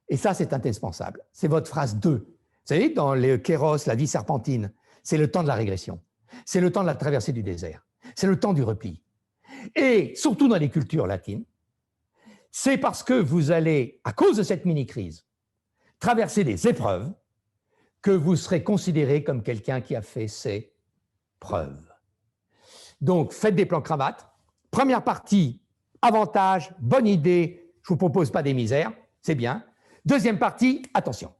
Et ça, c'est indispensable. C'est votre phrase 2. Vous savez, dans le Kéros, la vie serpentine, c'est le temps de la régression. C'est le temps de la traversée du désert. C'est le temps du repli. Et surtout dans les cultures latines, c'est parce que vous allez, à cause de cette mini-crise, traverser des épreuves que vous serez considéré comme quelqu'un qui a fait ses preuves. Donc, faites des plans cravates. Première partie, avantage, bonne idée, je ne vous propose pas des misères, c'est bien. Deuxième partie, attention,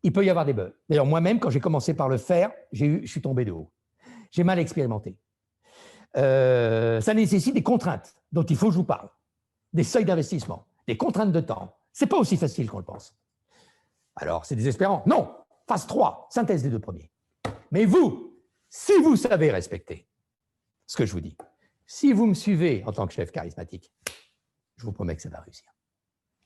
il peut y avoir des bugs. D'ailleurs, moi-même, quand j'ai commencé par le faire, je suis tombé de haut. J'ai mal expérimenté. Ça nécessite des contraintes dont il faut que je vous parle, des seuils d'investissement, des contraintes de temps. Ce n'est pas aussi facile qu'on le pense. Alors, c'est désespérant. Non, phase 3, synthèse des 2 premiers. Mais vous, si vous savez respecter ce que je vous dis, si vous me suivez en tant que chef charismatique, je vous promets que ça va réussir.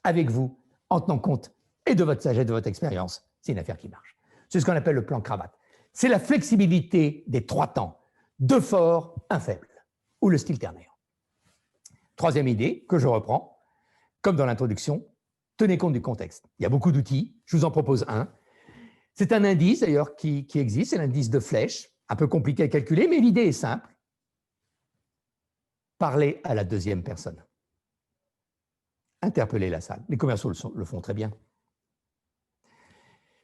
Avec vous, en tenant compte et de votre sagesse, de votre expérience, c'est une affaire qui marche. C'est ce qu'on appelle le plan cravate. C'est la flexibilité des 3 temps, 2 forts, 1 faible, ou le style ternaire. Troisième idée que je reprends, comme dans l'introduction, tenez compte du contexte. Il y a beaucoup d'outils, je vous en propose un. C'est un indice d'ailleurs qui existe, c'est l'indice de flèche, un peu compliqué à calculer, mais l'idée est simple. Parlez à la 2e personne. Interpellez la salle. Les commerciaux le font très bien.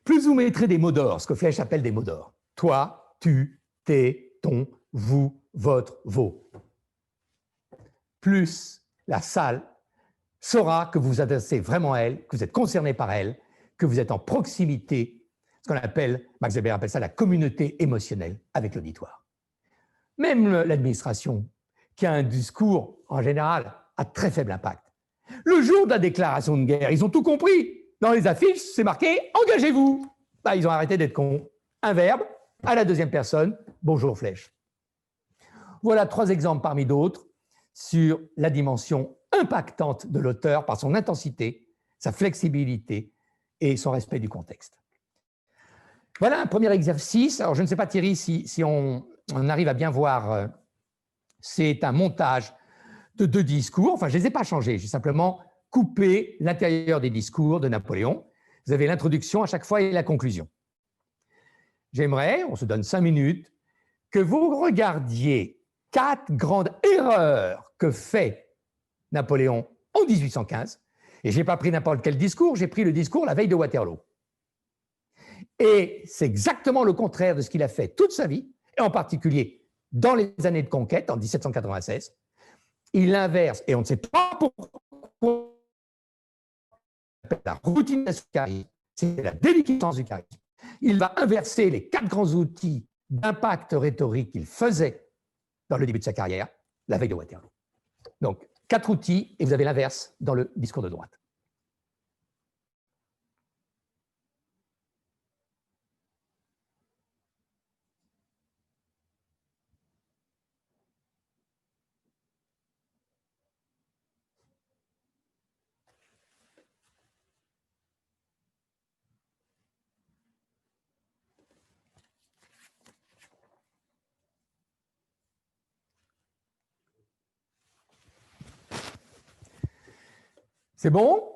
Plus vous mettrez des mots d'or, ce que Flèche appelle des mots d'or. Toi, tu, t'es, ton, vous, votre, vos. Plus la salle saura que vous vous adressez vraiment à elle, que vous êtes concerné par elle, que vous êtes en proximité, ce qu'on appelle, Max Weber appelle ça la communauté émotionnelle avec l'auditoire. Même l'administration, qui a un discours, en général, à très faible impact. Le jour de la déclaration de guerre, ils ont tout compris. Dans les affiches, c'est marqué « Engagez-vous ». Ils ont arrêté d'être cons. Un verbe, à la 2e personne, bonjour Flèche. Voilà 3 exemples parmi d'autres sur la dimension impactante de l'auteur par son intensité, sa flexibilité et son respect du contexte. Voilà un premier exercice. Alors, je ne sais pas, Thierry, si on arrive à bien voir, c'est un montage de 2 discours. Enfin, je ne les ai pas changés, j'ai simplement coupé l'intérieur des discours de Napoléon. Vous avez l'introduction à chaque fois et la conclusion. J'aimerais, on se donne 5 minutes, que vous regardiez 4 grandes erreurs que fait Napoléon en 1815. Et je n'ai pas pris n'importe quel discours, j'ai pris le discours la veille de Waterloo. Et c'est exactement le contraire de ce qu'il a fait toute sa vie, et en particulier dans les années de conquête, en 1796. Il inverse, et on ne sait pas pourquoi appelle la routinisation du charisme, c'est la déliquescence du charisme. Il va inverser les 4 grands outils d'impact rhétorique qu'il faisait dans le début de sa carrière, la veille de Waterloo. Donc, 4 outils, et vous avez l'inverse dans le discours de droite. C'est bon?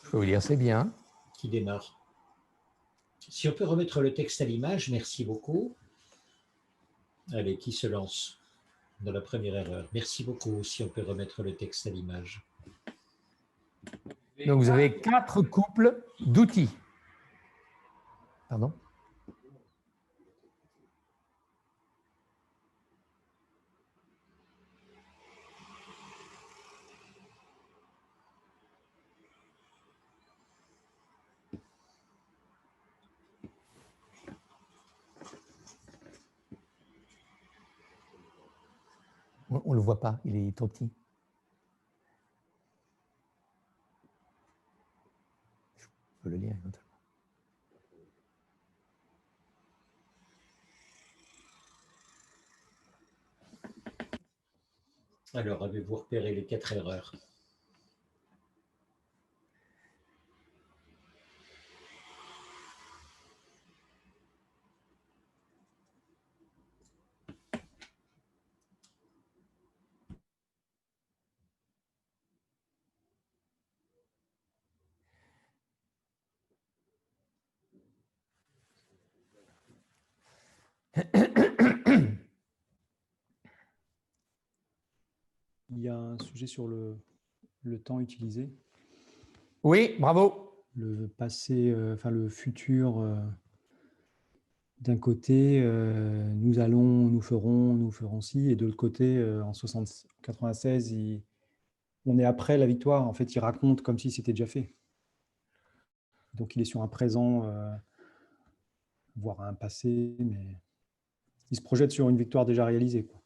Je peux vous dire, c'est bien. Qui démarre. Si on peut remettre le texte à l'image, merci beaucoup. Allez, qui se lance dans la première erreur? Merci beaucoup, si on peut remettre le texte à l'image. Donc, vous avez 4 couples d'outils. Pardon? On ne le voit pas, il est trop petit. Je peux le lire éventuellement. Alors, avez-vous repéré les 4 erreurs? Il y a un sujet sur le temps utilisé, Oui, bravo. le passé, enfin le futur. D'un côté, nous allons, nous ferons ci, et de l'autre côté, en 96, on est après la victoire. En fait, il raconte comme si c'était déjà fait. Donc, il est sur un présent, voire un passé, mais il se projette sur une victoire déjà réalisée, quoi.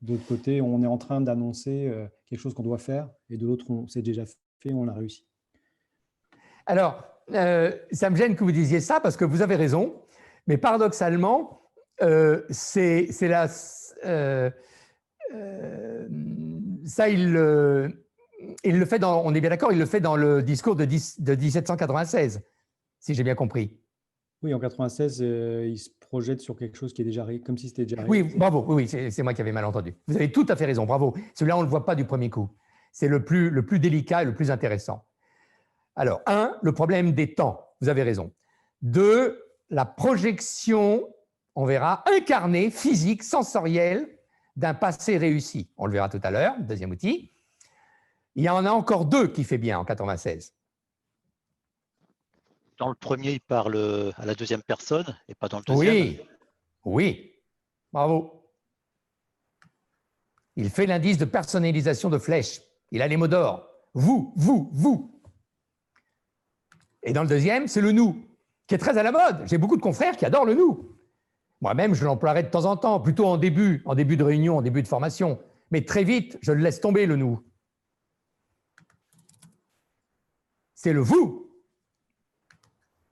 De l'autre côté, on est en train d'annoncer quelque chose qu'on doit faire, et de l'autre, c'est déjà fait, on l'a réussi. Alors, ça me gêne que vous disiez ça parce que vous avez raison, mais paradoxalement, ça, il le fait dans, on est bien d'accord, il le fait dans le discours de 1796, si j'ai bien compris. Oui, en 96, il se projette sur quelque chose qui est déjà comme si c'était déjà Oui, réalisé. bravo, oui, c'est moi qui avais mal entendu. Vous avez tout à fait raison, bravo. Celui-là, on ne le voit pas du premier coup. C'est le plus délicat et le plus intéressant. Alors, 1, le problème des temps, vous avez raison. 2, la projection, on verra, incarnée, physique, sensorielle, d'un passé réussi. On le verra tout à l'heure, deuxième outil. Il y en a encore 2 qui fait bien en 96. Dans le premier, il parle à la deuxième personne et pas dans le deuxième. Oui, oui, bravo. Il fait l'indice de personnalisation de flèche. Il a les mots d'or. Vous, vous, vous. Et dans le deuxième, c'est le nous, qui est très à la mode. J'ai beaucoup de confrères qui adorent le nous. Moi-même, je l'emploierai de temps en temps, plutôt en début de réunion, en début de formation. Mais très vite, je le laisse tomber, le nous. C'est le vous.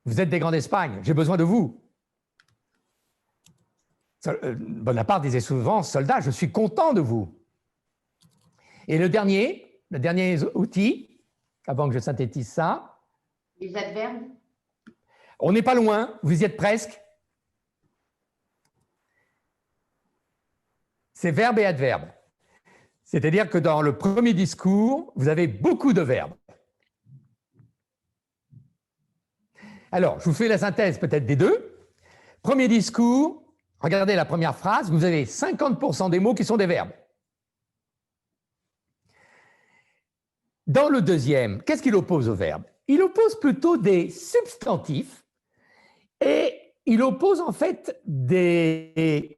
Vous êtes des grands d'Espagne, j'ai besoin de vous. Bonaparte disait souvent, soldats, je suis content de vous. Et le dernier outil, avant que je synthétise ça. Les adverbes. On n'est pas loin, vous y êtes presque. C'est verbe et adverbe. C'est-à-dire que dans le premier discours, vous avez beaucoup de verbes. Alors, je vous fais la synthèse peut-être des 2. Premier discours, regardez la première phrase, vous avez 50% des mots qui sont des verbes. Dans le deuxième, qu'est-ce qu'il oppose au verbe? Il oppose plutôt des substantifs et il oppose en fait des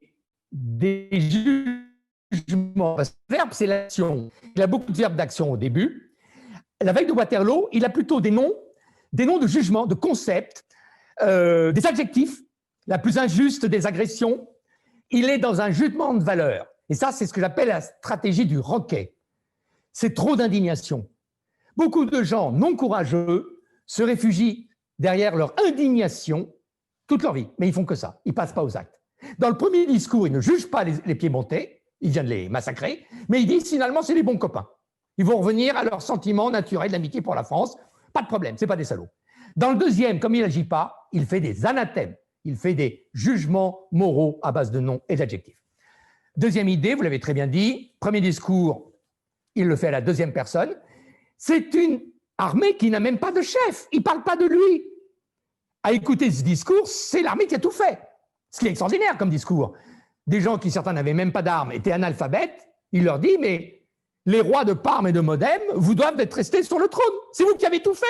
jugement. Parce que le verbe, c'est l'action. Il a beaucoup de verbes d'action au début. La veille de Waterloo, il a plutôt des noms de jugement, de concepts, des adjectifs, la plus injuste des agressions. Il est dans un jugement de valeur. Et ça, c'est ce que j'appelle la stratégie du roquet. C'est trop d'indignation. Beaucoup de gens non courageux se réfugient derrière leur indignation toute leur vie, mais ils font que ça, ils passent pas aux actes. Dans le premier discours, ils ne jugent pas les Piémontais, ils viennent les massacrer, mais ils disent finalement c'est des bons copains. Ils vont revenir à leur sentiment naturel d'amitié pour la France, pas de problème, c'est pas des salauds. Dans le deuxième, comme il n'agit pas, il fait des anathèmes, il fait des jugements moraux à base de noms et d'adjectifs. Deuxième idée, vous l'avez très bien dit, premier discours, il le fait à la deuxième personne. C'est une armée qui n'a même pas de chef, il ne parle pas de lui. À écouter ce discours, c'est l'armée qui a tout fait. Ce qui est extraordinaire comme discours. Des gens qui, certains, n'avaient même pas d'armes, étaient analphabètes, il leur dit, mais les rois de Parme et de Modène vous doivent être restés sur le trône. C'est vous qui avez tout fait.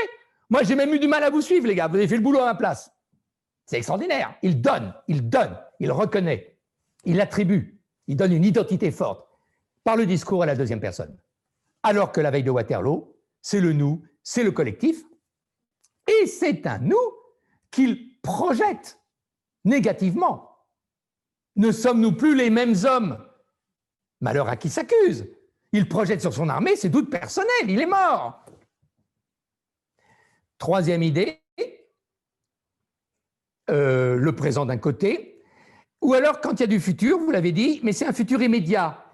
Moi, j'ai même eu du mal à vous suivre, les gars. Vous avez fait le boulot à ma place. C'est extraordinaire. Il donne, il reconnaît, il attribue, il donne une identité forte par le discours à la deuxième personne. Alors que la veille de Waterloo, c'est le nous, c'est le collectif, et c'est un nous qu'il projette négativement. Ne sommes-nous plus les mêmes hommes? Malheur à qui s'accuse. Il projette sur son armée ses doutes personnels, il est mort. Troisième idée, le présent d'un côté, ou alors quand il y a du futur, vous l'avez dit, mais c'est un futur immédiat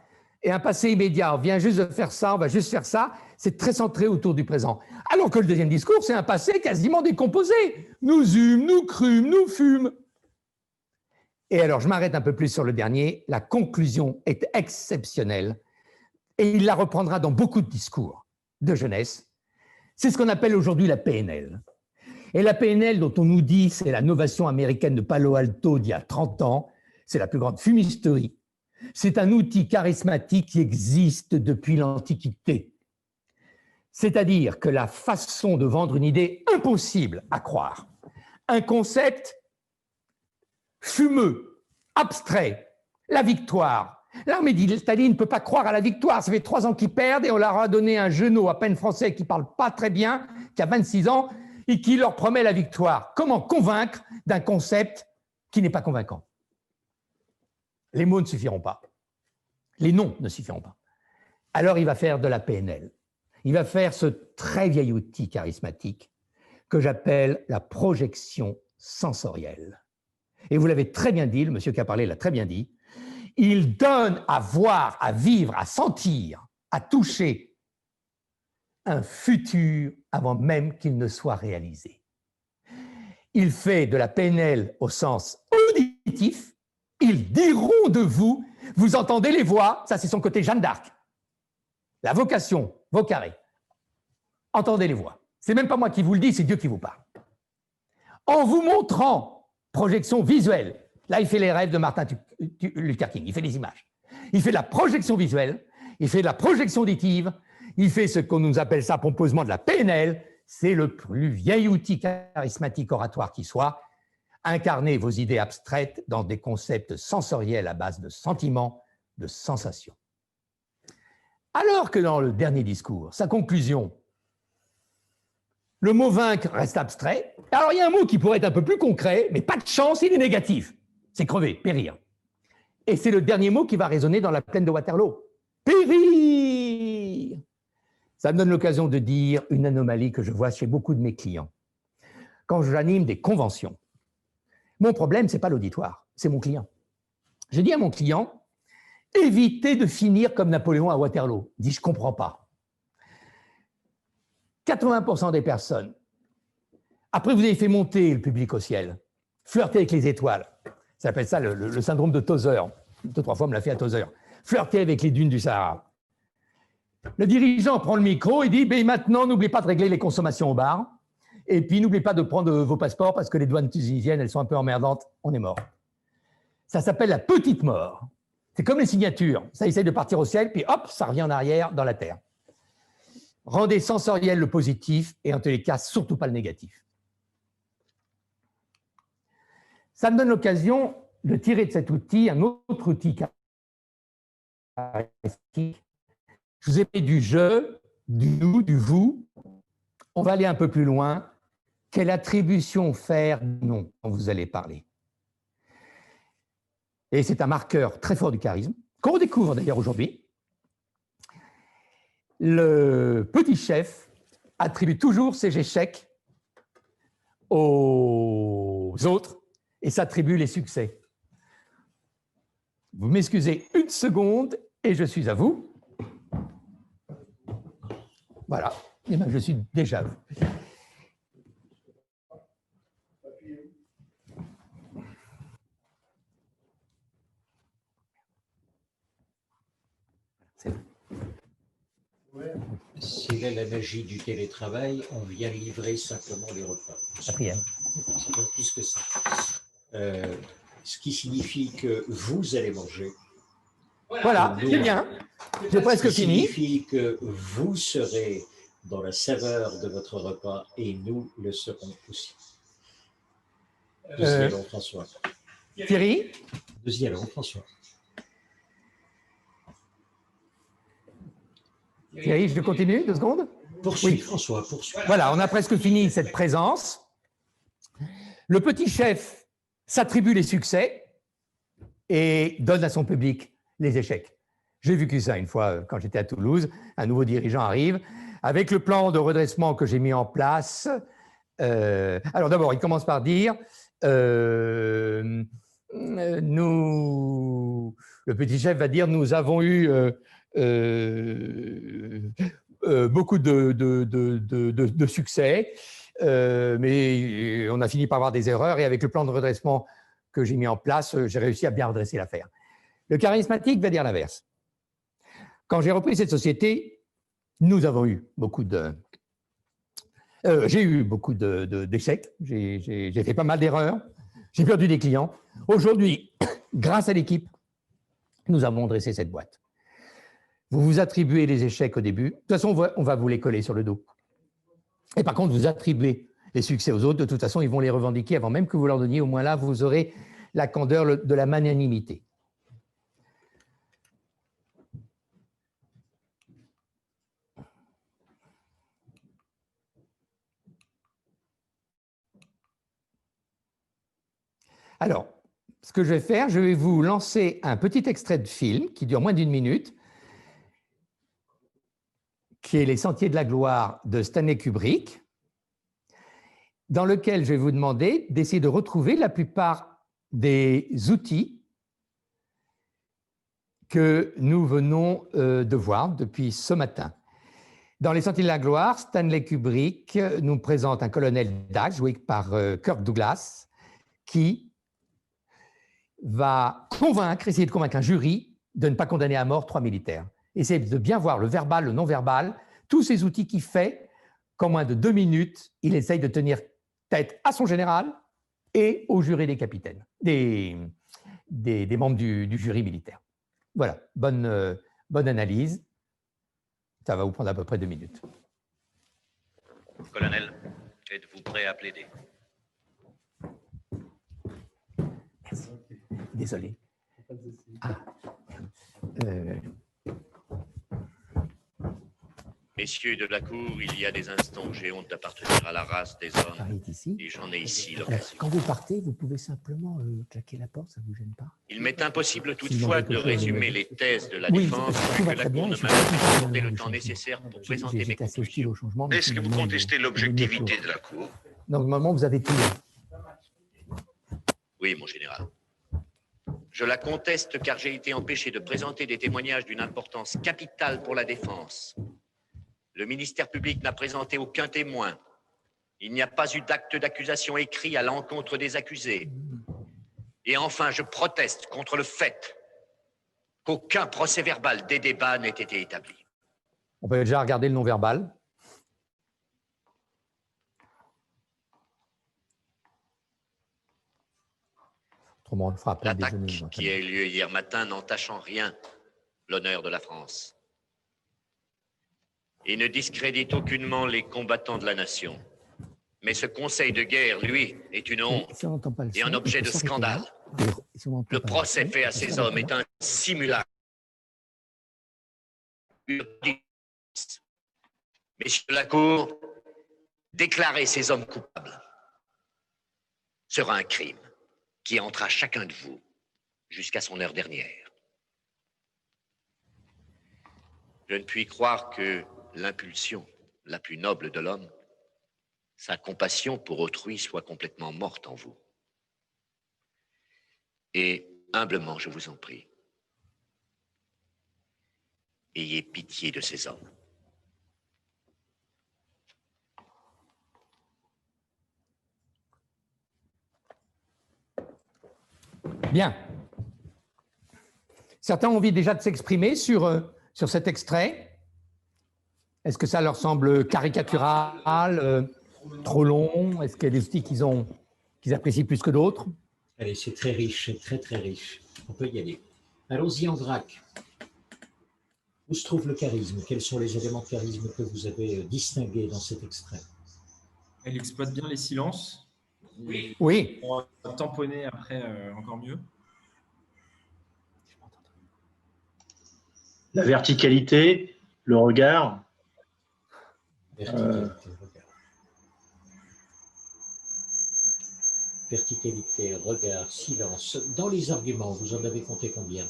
et un passé immédiat. On vient juste de faire ça, on va juste faire ça, c'est très centré autour du présent. Alors que le deuxième discours, c'est un passé quasiment décomposé. Nous eûmes, nous crûmes, nous fûmes. Et alors, je m'arrête un peu plus sur le dernier. La conclusion est exceptionnelle et il la reprendra dans beaucoup de discours de jeunesse. C'est ce qu'on appelle aujourd'hui la PNL. Et la PNL, dont on nous dit c'est la novation américaine de Palo Alto d'il y a 30 ans, c'est la plus grande fumisterie. C'est un outil charismatique qui existe depuis l'Antiquité. C'est-à-dire que la façon de vendre une idée impossible à croire, un concept fumeux, abstrait, la victoire. L'armée d'Italie ne peut pas croire à la victoire. Ça fait 3 ans qu'ils perdent et on leur a donné un genou à peine français qui ne parle pas très bien, qui a 26 ans et qui leur promet la victoire. Comment convaincre d'un concept qui n'est pas convaincant? Les mots ne suffiront pas. Les noms ne suffiront pas. Alors il va faire de la PNL. Il va faire ce très vieil outil charismatique que j'appelle la projection sensorielle. Et vous l'avez très bien dit, le monsieur qui a parlé l'a très bien dit, il donne à voir, à vivre, à sentir, à toucher un futur avant même qu'il ne soit réalisé. Il fait de la PNL au sens auditif, ils diront de vous, vous entendez les voix, ça c'est son côté Jeanne d'Arc. La vocation, vocare. Entendez les voix. C'est même pas moi qui vous le dis, c'est Dieu qui vous parle. En vous montrant projection visuelle, là il fait les rêves de Martin Luther King, il fait les images. Il fait de la projection visuelle, il fait de la projection auditive, il fait ce qu'on nous appelle ça pompeusement de la PNL, c'est le plus vieil outil charismatique oratoire qui soit. Incarner vos idées abstraites dans des concepts sensoriels à base de sentiments, de sensations. Alors que dans le dernier discours, sa conclusion, le mot vaincre reste abstrait. Alors il y a un mot qui pourrait être un peu plus concret, mais pas de chance, il est négatif. C'est crever, périr. Et c'est le dernier mot qui va résonner dans la plaine de Waterloo. Périr! Ça me donne l'occasion de dire une anomalie que je vois chez beaucoup de mes clients. Quand j'anime des conventions, mon problème, ce n'est pas l'auditoire, c'est mon client. Je dis à mon client, évitez de finir comme Napoléon à Waterloo. Il dit, je ne comprends pas. 80% des personnes, après vous avez fait monter le public au ciel, flirter avec les étoiles, ça s'appelle ça le syndrome de Tozer. 2-3 fois, on me l'a fait à Tozer. Flirter avec les dunes du Sahara. Le dirigeant prend le micro et dit, ben maintenant, n'oubliez pas de régler les consommations au bar. Et puis, n'oubliez pas de prendre vos passeports parce que les douanes tunisiennes, elles sont un peu emmerdantes. On est mort. Ça s'appelle la petite mort. C'est comme les signatures. Ça essaye de partir au ciel, puis hop, ça revient en arrière dans la terre. Rendez sensoriel le positif et en tous les cas, surtout pas le négatif. Ça me donne l'occasion de tirer de cet outil un autre outil charismatique. Je vous ai parlé du je, du nous, du vous. On va aller un peu plus loin. Quelle attribution faire non quand vous allez parler? Et c'est un marqueur très fort du charisme, qu'on découvre d'ailleurs aujourd'hui. Le petit chef attribue toujours ses échecs aux autres et s'attribue les succès. Vous m'excusez une seconde et je suis à vous. Voilà, et bien je suis déjà à vous. C'est là la magie du télétravail, on vient livrer simplement les repas. Quatrième. C'est pas plus que ça. Ce qui signifie que vous allez manger. Voilà, c'est bien. J'ai presque fini. Ce qui signifie que vous serez dans la saveur de votre repas et nous le serons aussi. Deuxième allons, François. Thierry? Deuxième allons, François. Thierry, je continue 2 secondes? Poursuis, Oui. François, poursuis. Voilà, on a presque fini cette présence. Le petit chef s'attribue les succès et donne à son public les échecs. J'ai vécu ça une fois quand j'étais à Toulouse. Un nouveau dirigeant arrive avec le plan de redressement que j'ai mis en place. Alors d'abord, il commence par dire le petit chef va dire nous avons eu beaucoup de succès, mais on a fini par avoir des erreurs et avec le plan de redressement que j'ai mis en place, j'ai réussi à bien redresser l'affaire. Le charismatique va dire l'inverse. Quand j'ai repris cette société, nous avons eu beaucoup j'ai eu beaucoup d'échecs, j'ai fait pas mal d'erreurs, j'ai perdu des clients. Aujourd'hui, grâce à l'équipe, nous avons dressé cette boîte. Vous vous attribuez les échecs au début. De toute façon, on va vous les coller sur le dos. Et par contre, vous attribuez les succès aux autres. De toute façon, ils vont les revendiquer avant même que vous leur donniez. Au moins là, vous aurez la candeur de la magnanimité. Alors, ce que je vais faire, je vais vous lancer un petit extrait de film qui dure moins d'1 minute, qui est Les Sentiers de la Gloire de Stanley Kubrick, dans lequel je vais vous demander d'essayer de retrouver la plupart des outils que nous venons de voir depuis ce matin. Dans Les Sentiers de la Gloire, Stanley Kubrick nous présente un colonel Dax, joué par Kirk Douglas, qui va essayer de convaincre un jury de ne pas condamner à mort 3 militaires. Essayez de bien voir le verbal, le non-verbal, tous ces outils qui fait qu'en moins de 2 minutes, il essaye de tenir tête à son général et au jury des capitaines, des membres du jury militaire. Voilà, bonne analyse. Ça va vous prendre à peu près 2 minutes. Colonel, êtes-vous prêt à plaider? Merci. Désolé. Ah. Messieurs de la Cour, il y a des instants où j'ai honte d'appartenir à la race des hommes. Et j'en ai ici l'occasion. Quand vous partez, vous pouvez simplement claquer la porte, ça ne vous gêne pas? Il m'est impossible toutefois de résumer les thèses de la défense que la Cour ne m'a pas accordé le temps nécessaire pour présenter mes conclusions. Est-ce que vous contestez l'objectivité de la Cour? Normalement, vous avez tout. Oui, mon général. Je la conteste car j'ai été empêché de présenter des témoignages d'une importance capitale pour la défense. Le ministère public n'a présenté aucun témoin. Il n'y a pas eu d'acte d'accusation écrit à l'encontre des accusés. Et enfin, je proteste contre le fait qu'aucun procès-verbal des débats n'ait été établi. On peut déjà regarder le non-verbal. Autrement, on le fera après le déjeuner. L'attaque qui a eu lieu hier matin n'entache en rien l'honneur de la France et ne discrédite aucunement les combattants de la nation. Mais ce conseil de guerre, lui, est une honte et un objet de scandale. Le procès fait à ces hommes est un simulacre Messieurs de la Cour, déclarer ces hommes coupables sera un crime qui hantera chacun de vous jusqu'à son heure dernière. Je ne puis croire que l'impulsion la plus noble de l'homme, sa compassion pour autrui, soit complètement morte en vous. Et humblement, je vous en prie, ayez pitié de ces hommes. Bien. Certains ont envie déjà de s'exprimer sur cet extrait. Est-ce que ça leur semble caricatural, trop long? Est-ce qu'il y a des outils qu'ils apprécient plus que d'autres? Allez, c'est très riche, c'est très très riche. On peut y aller. Allons-y en vrac. Où se trouve le charisme? Quels sont les éléments de charisme que vous avez distingués dans cet extrait? Elle exploite bien les silences. Oui. On va tamponner après encore mieux. La verticalité, le regard. Verticalité, regard. Verticalité, regard, silence. Dans les arguments, vous en avez compté combien?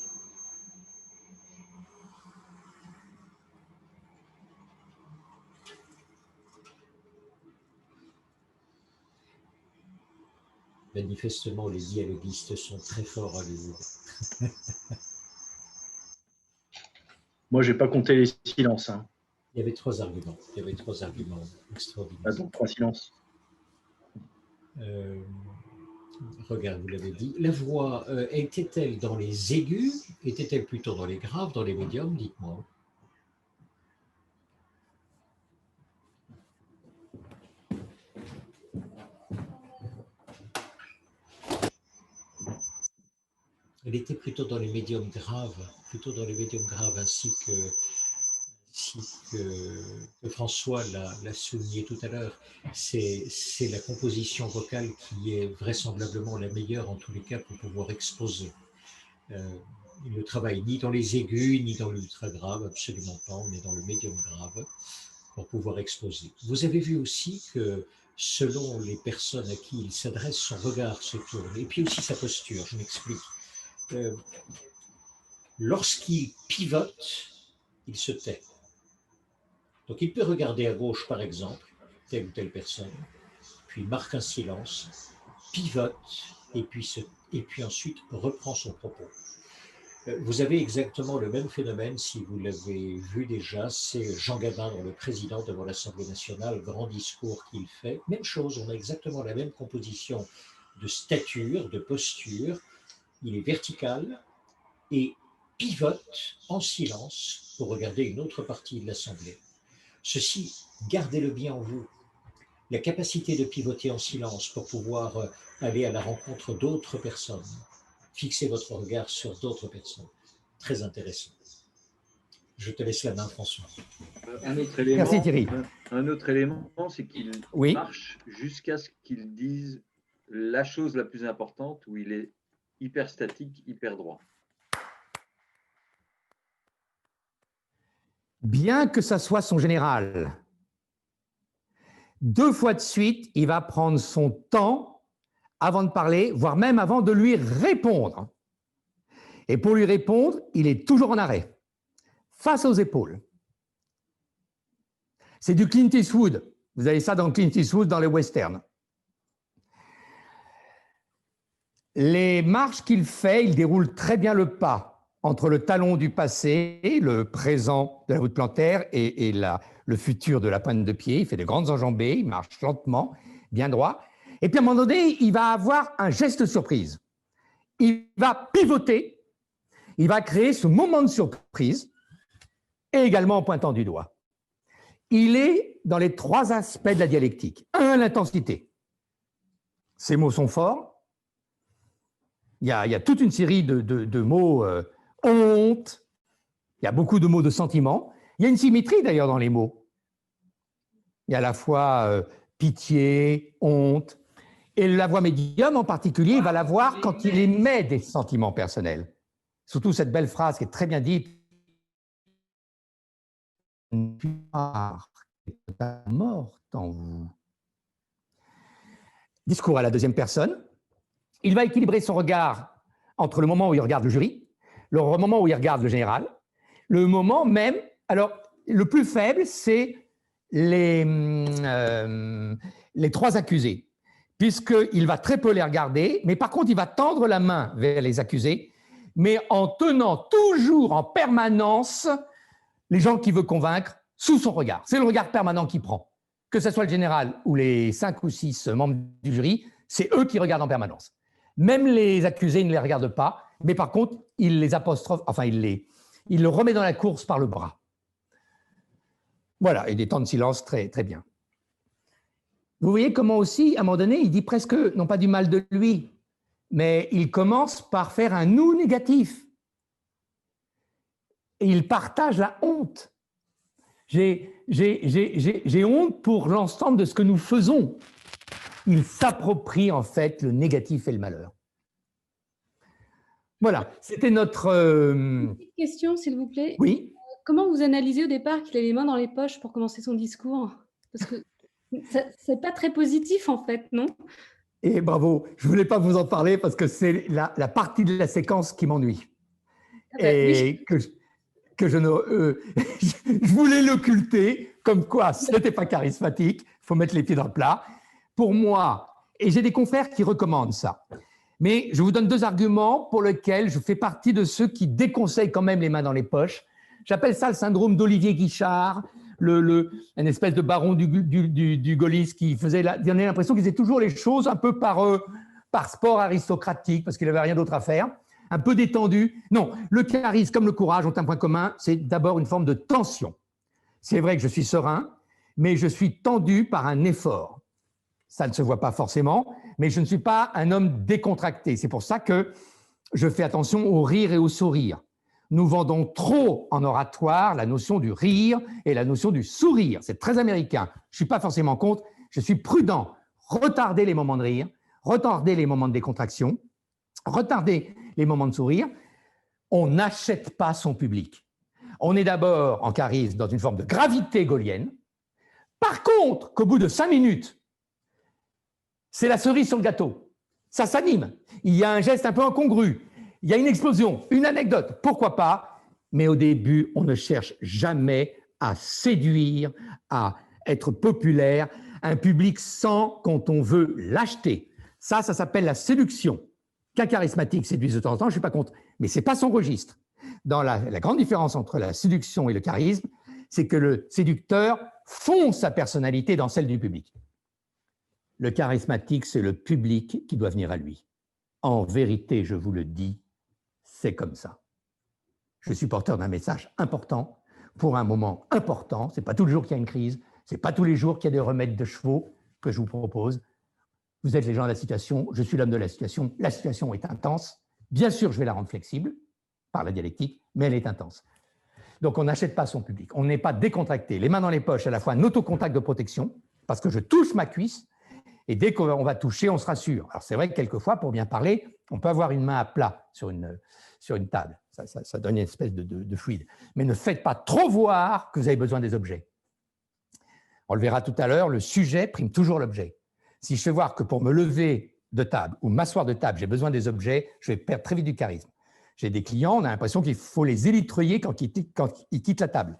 Manifestement, les dialoguistes sont très forts à Hollywood. Moi, je n'ai pas compté les silences. Hein. Il y avait 3 arguments. Il y avait 3 arguments extraordinaires. Ah, donc 3 silences. Regarde, vous l'avez dit. La voix, était-elle dans les aigus? Était-elle plutôt dans les graves, dans les médiums? Dites-moi. Elle était plutôt dans les médiums graves, ainsi que François l'a souligné tout à l'heure. C'est la composition vocale qui est vraisemblablement la meilleure en tous les cas pour pouvoir exposer. Il ne travaille ni dans les aigus, ni dans l'ultra grave, absolument pas. On est dans le médium grave pour pouvoir exposer. Vous avez vu aussi que selon les personnes à qui il s'adresse, son regard se tourne. Et puis aussi sa posture, je m'explique. Lorsqu'il pivote, il se tait. Donc il peut regarder à gauche, par exemple, telle ou telle personne, puis il marque un silence, pivote, et puis ensuite reprend son propos. Vous avez exactement le même phénomène, si vous l'avez vu déjà, c'est Jean Gabin, le président devant l'Assemblée nationale, grand discours qu'il fait. Même chose, on a exactement la même composition de stature, de posture. Il est vertical et pivote en silence pour regarder une autre partie de l'Assemblée. Ceci, gardez-le bien en vous. La capacité de pivoter en silence pour pouvoir aller à la rencontre d'autres personnes. Fixez votre regard sur d'autres personnes. Très intéressant. Je te laisse la main, François. Un autre élément, merci Thierry. Un autre élément, c'est qu'il marche jusqu'à ce qu'il dise la chose la plus importante où il est hyper statique, hyper droit. Bien que ça soit son général, 2 fois de suite, il va prendre son temps avant de parler, voire même avant de lui répondre. Et pour lui répondre, il est toujours en arrêt, face aux épaules. C'est du Clint Eastwood. Vous avez ça dans Clint Eastwood, dans les westerns. Les marches qu'il fait, il déroule très bien le pas entre le talon du passé, le présent de la voûte plantaire et le futur de la pointe de pied. Il fait de grandes enjambées, il marche lentement, bien droit. Et puis à un moment donné, il va avoir un geste surprise. Il va pivoter, il va créer ce moment de surprise, et également en pointant du doigt. Il est dans les 3 aspects de la dialectique. 1, l'intensité. Ces mots sont forts. Il y a toute une série de mots, honte, il y a beaucoup de mots de sentiment. Il y a une symétrie d'ailleurs dans les mots. Il y a à la fois pitié, honte, et la voix médium en particulier, il va la voir quand il émet des sentiments personnels. Surtout cette belle phrase qui est très bien dite noire qui est totalement morte en vous. Discours à la deuxième personne. Il va équilibrer son regard entre le moment où il regarde le jury, le moment où il regarde le général, le moment même. Alors, le plus faible, c'est les 3 accusés, puisqu'il va très peu les regarder, mais par contre, il va tendre la main vers les accusés, mais en tenant toujours en permanence les gens qu'il veut convaincre sous son regard. C'est le regard permanent qu'il prend. Que ce soit le général ou les 5 ou 6 membres du jury, c'est eux qui regardent en permanence. Même les accusés ne les regardent pas, mais par contre, il les apostrophe, enfin, il le remet dans la course par le bras. Voilà, et des temps de silence très, très bien. Vous voyez comment aussi, à un moment donné, il dit presque, non pas du mal de lui, mais il commence par faire un nous négatif. Et il partage la honte. J'ai honte pour l'ensemble de ce que nous faisons. Il s'approprie en fait le négatif et le malheur. Voilà, c'était notre… Une petite question, s'il vous plaît. Oui. Comment vous analysez au départ qu'il ait les mains dans les poches pour commencer son discours? Parce que c'est pas très positif en fait, non? Et bravo, je ne voulais pas vous en parler parce que c'est la partie de la séquence qui m'ennuie. Et oui. que je ne… je voulais l'occulter, comme quoi ce n'était pas charismatique, il faut mettre les pieds dans le plat. Pour moi, et j'ai des confrères qui recommandent ça, mais je vous donne 2 arguments pour lesquels je fais partie de ceux qui déconseillent quand même les mains dans les poches. J'appelle ça le syndrome d'Olivier Guichard, une espèce de baron du Gaulliste qui faisait… Il y en a l'impression qu'il faisait toujours les choses un peu par sport aristocratique, parce qu'il n'avait rien d'autre à faire, un peu détendu. Non, le charisme comme le courage ont un point commun, c'est d'abord une forme de tension. C'est vrai que je suis serein, mais je suis tendu par un effort. Ça ne se voit pas forcément, mais je ne suis pas un homme décontracté. C'est pour ça que je fais attention au rire et au sourire. Nous vendons trop en oratoire la notion du rire et la notion du sourire. C'est très américain. Je ne suis pas forcément contre, je suis prudent. Retardez les moments de rire, retardez les moments de décontraction, retardez les moments de sourire. On n'achète pas son public. On est d'abord en charisme dans une forme de gravité gaulienne. Par contre, qu'au bout de 5 minutes, c'est la cerise sur le gâteau. Ça s'anime. Il y a un geste un peu incongru. Il y a une explosion, une anecdote. Pourquoi pas? Mais au début, on ne cherche jamais à séduire, à être populaire. Un public sent quand on veut l'acheter. Ça s'appelle la séduction. Qu'un charismatique séduise de temps en temps, je ne suis pas contre. Mais ce n'est pas son registre. Dans la grande différence entre la séduction et le charisme, c'est que le séducteur fond sa personnalité dans celle du public. Le charismatique, c'est le public qui doit venir à lui. En vérité, je vous le dis, c'est comme ça. Je suis porteur d'un message important pour un moment important. Ce n'est pas tous les jours qu'il y a une crise, ce n'est pas tous les jours qu'il y a des remèdes de chevaux que je vous propose. Vous êtes les gens de la situation, je suis l'homme de la situation est intense. Bien sûr, je vais la rendre flexible par la dialectique, mais elle est intense. Donc, on n'achète pas son public, on n'est pas décontracté. Les mains dans les poches, à la fois un autocontact de protection, parce que je touche ma cuisse, et dès qu'on va toucher, on se rassure. Alors, c'est vrai que quelquefois, pour bien parler, on peut avoir une main à plat sur une table. Ça donne une espèce de fluide. Mais ne faites pas trop voir que vous avez besoin des objets. On le verra tout à l'heure, le sujet prime toujours l'objet. Si je fais voir que pour me lever de table ou m'asseoir de table, j'ai besoin des objets, je vais perdre très vite du charisme. J'ai des clients, on a l'impression qu'il faut les élitreiller quand ils quittent la table.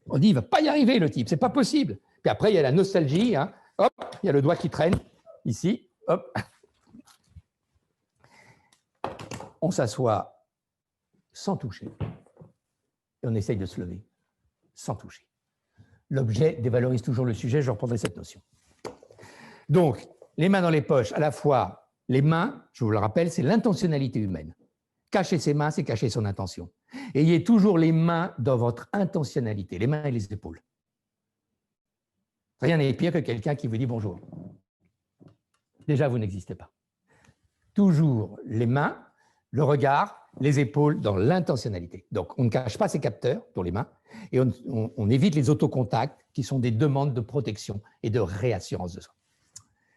On dit, il ne va pas y arriver, le type, ce n'est pas possible. Puis après, il y a la nostalgie, hein. Hop, il y a le doigt qui traîne, ici, hop. On s'assoit sans toucher. Et on essaye de se lever, sans toucher. L'objet dévalorise toujours le sujet, je reprendrai cette notion. Donc, les mains dans les poches, à la fois, les mains, je vous le rappelle, c'est l'intentionnalité humaine. Cacher ses mains, c'est cacher son intention. Ayez toujours les mains dans votre intentionnalité, les mains et les épaules. Rien n'est pire que quelqu'un qui vous dit bonjour. Déjà, vous n'existez pas. Toujours les mains, le regard, les épaules dans l'intentionnalité. Donc, on ne cache pas ses capteurs pour les mains et on évite les autocontacts qui sont des demandes de protection et de réassurance de soi.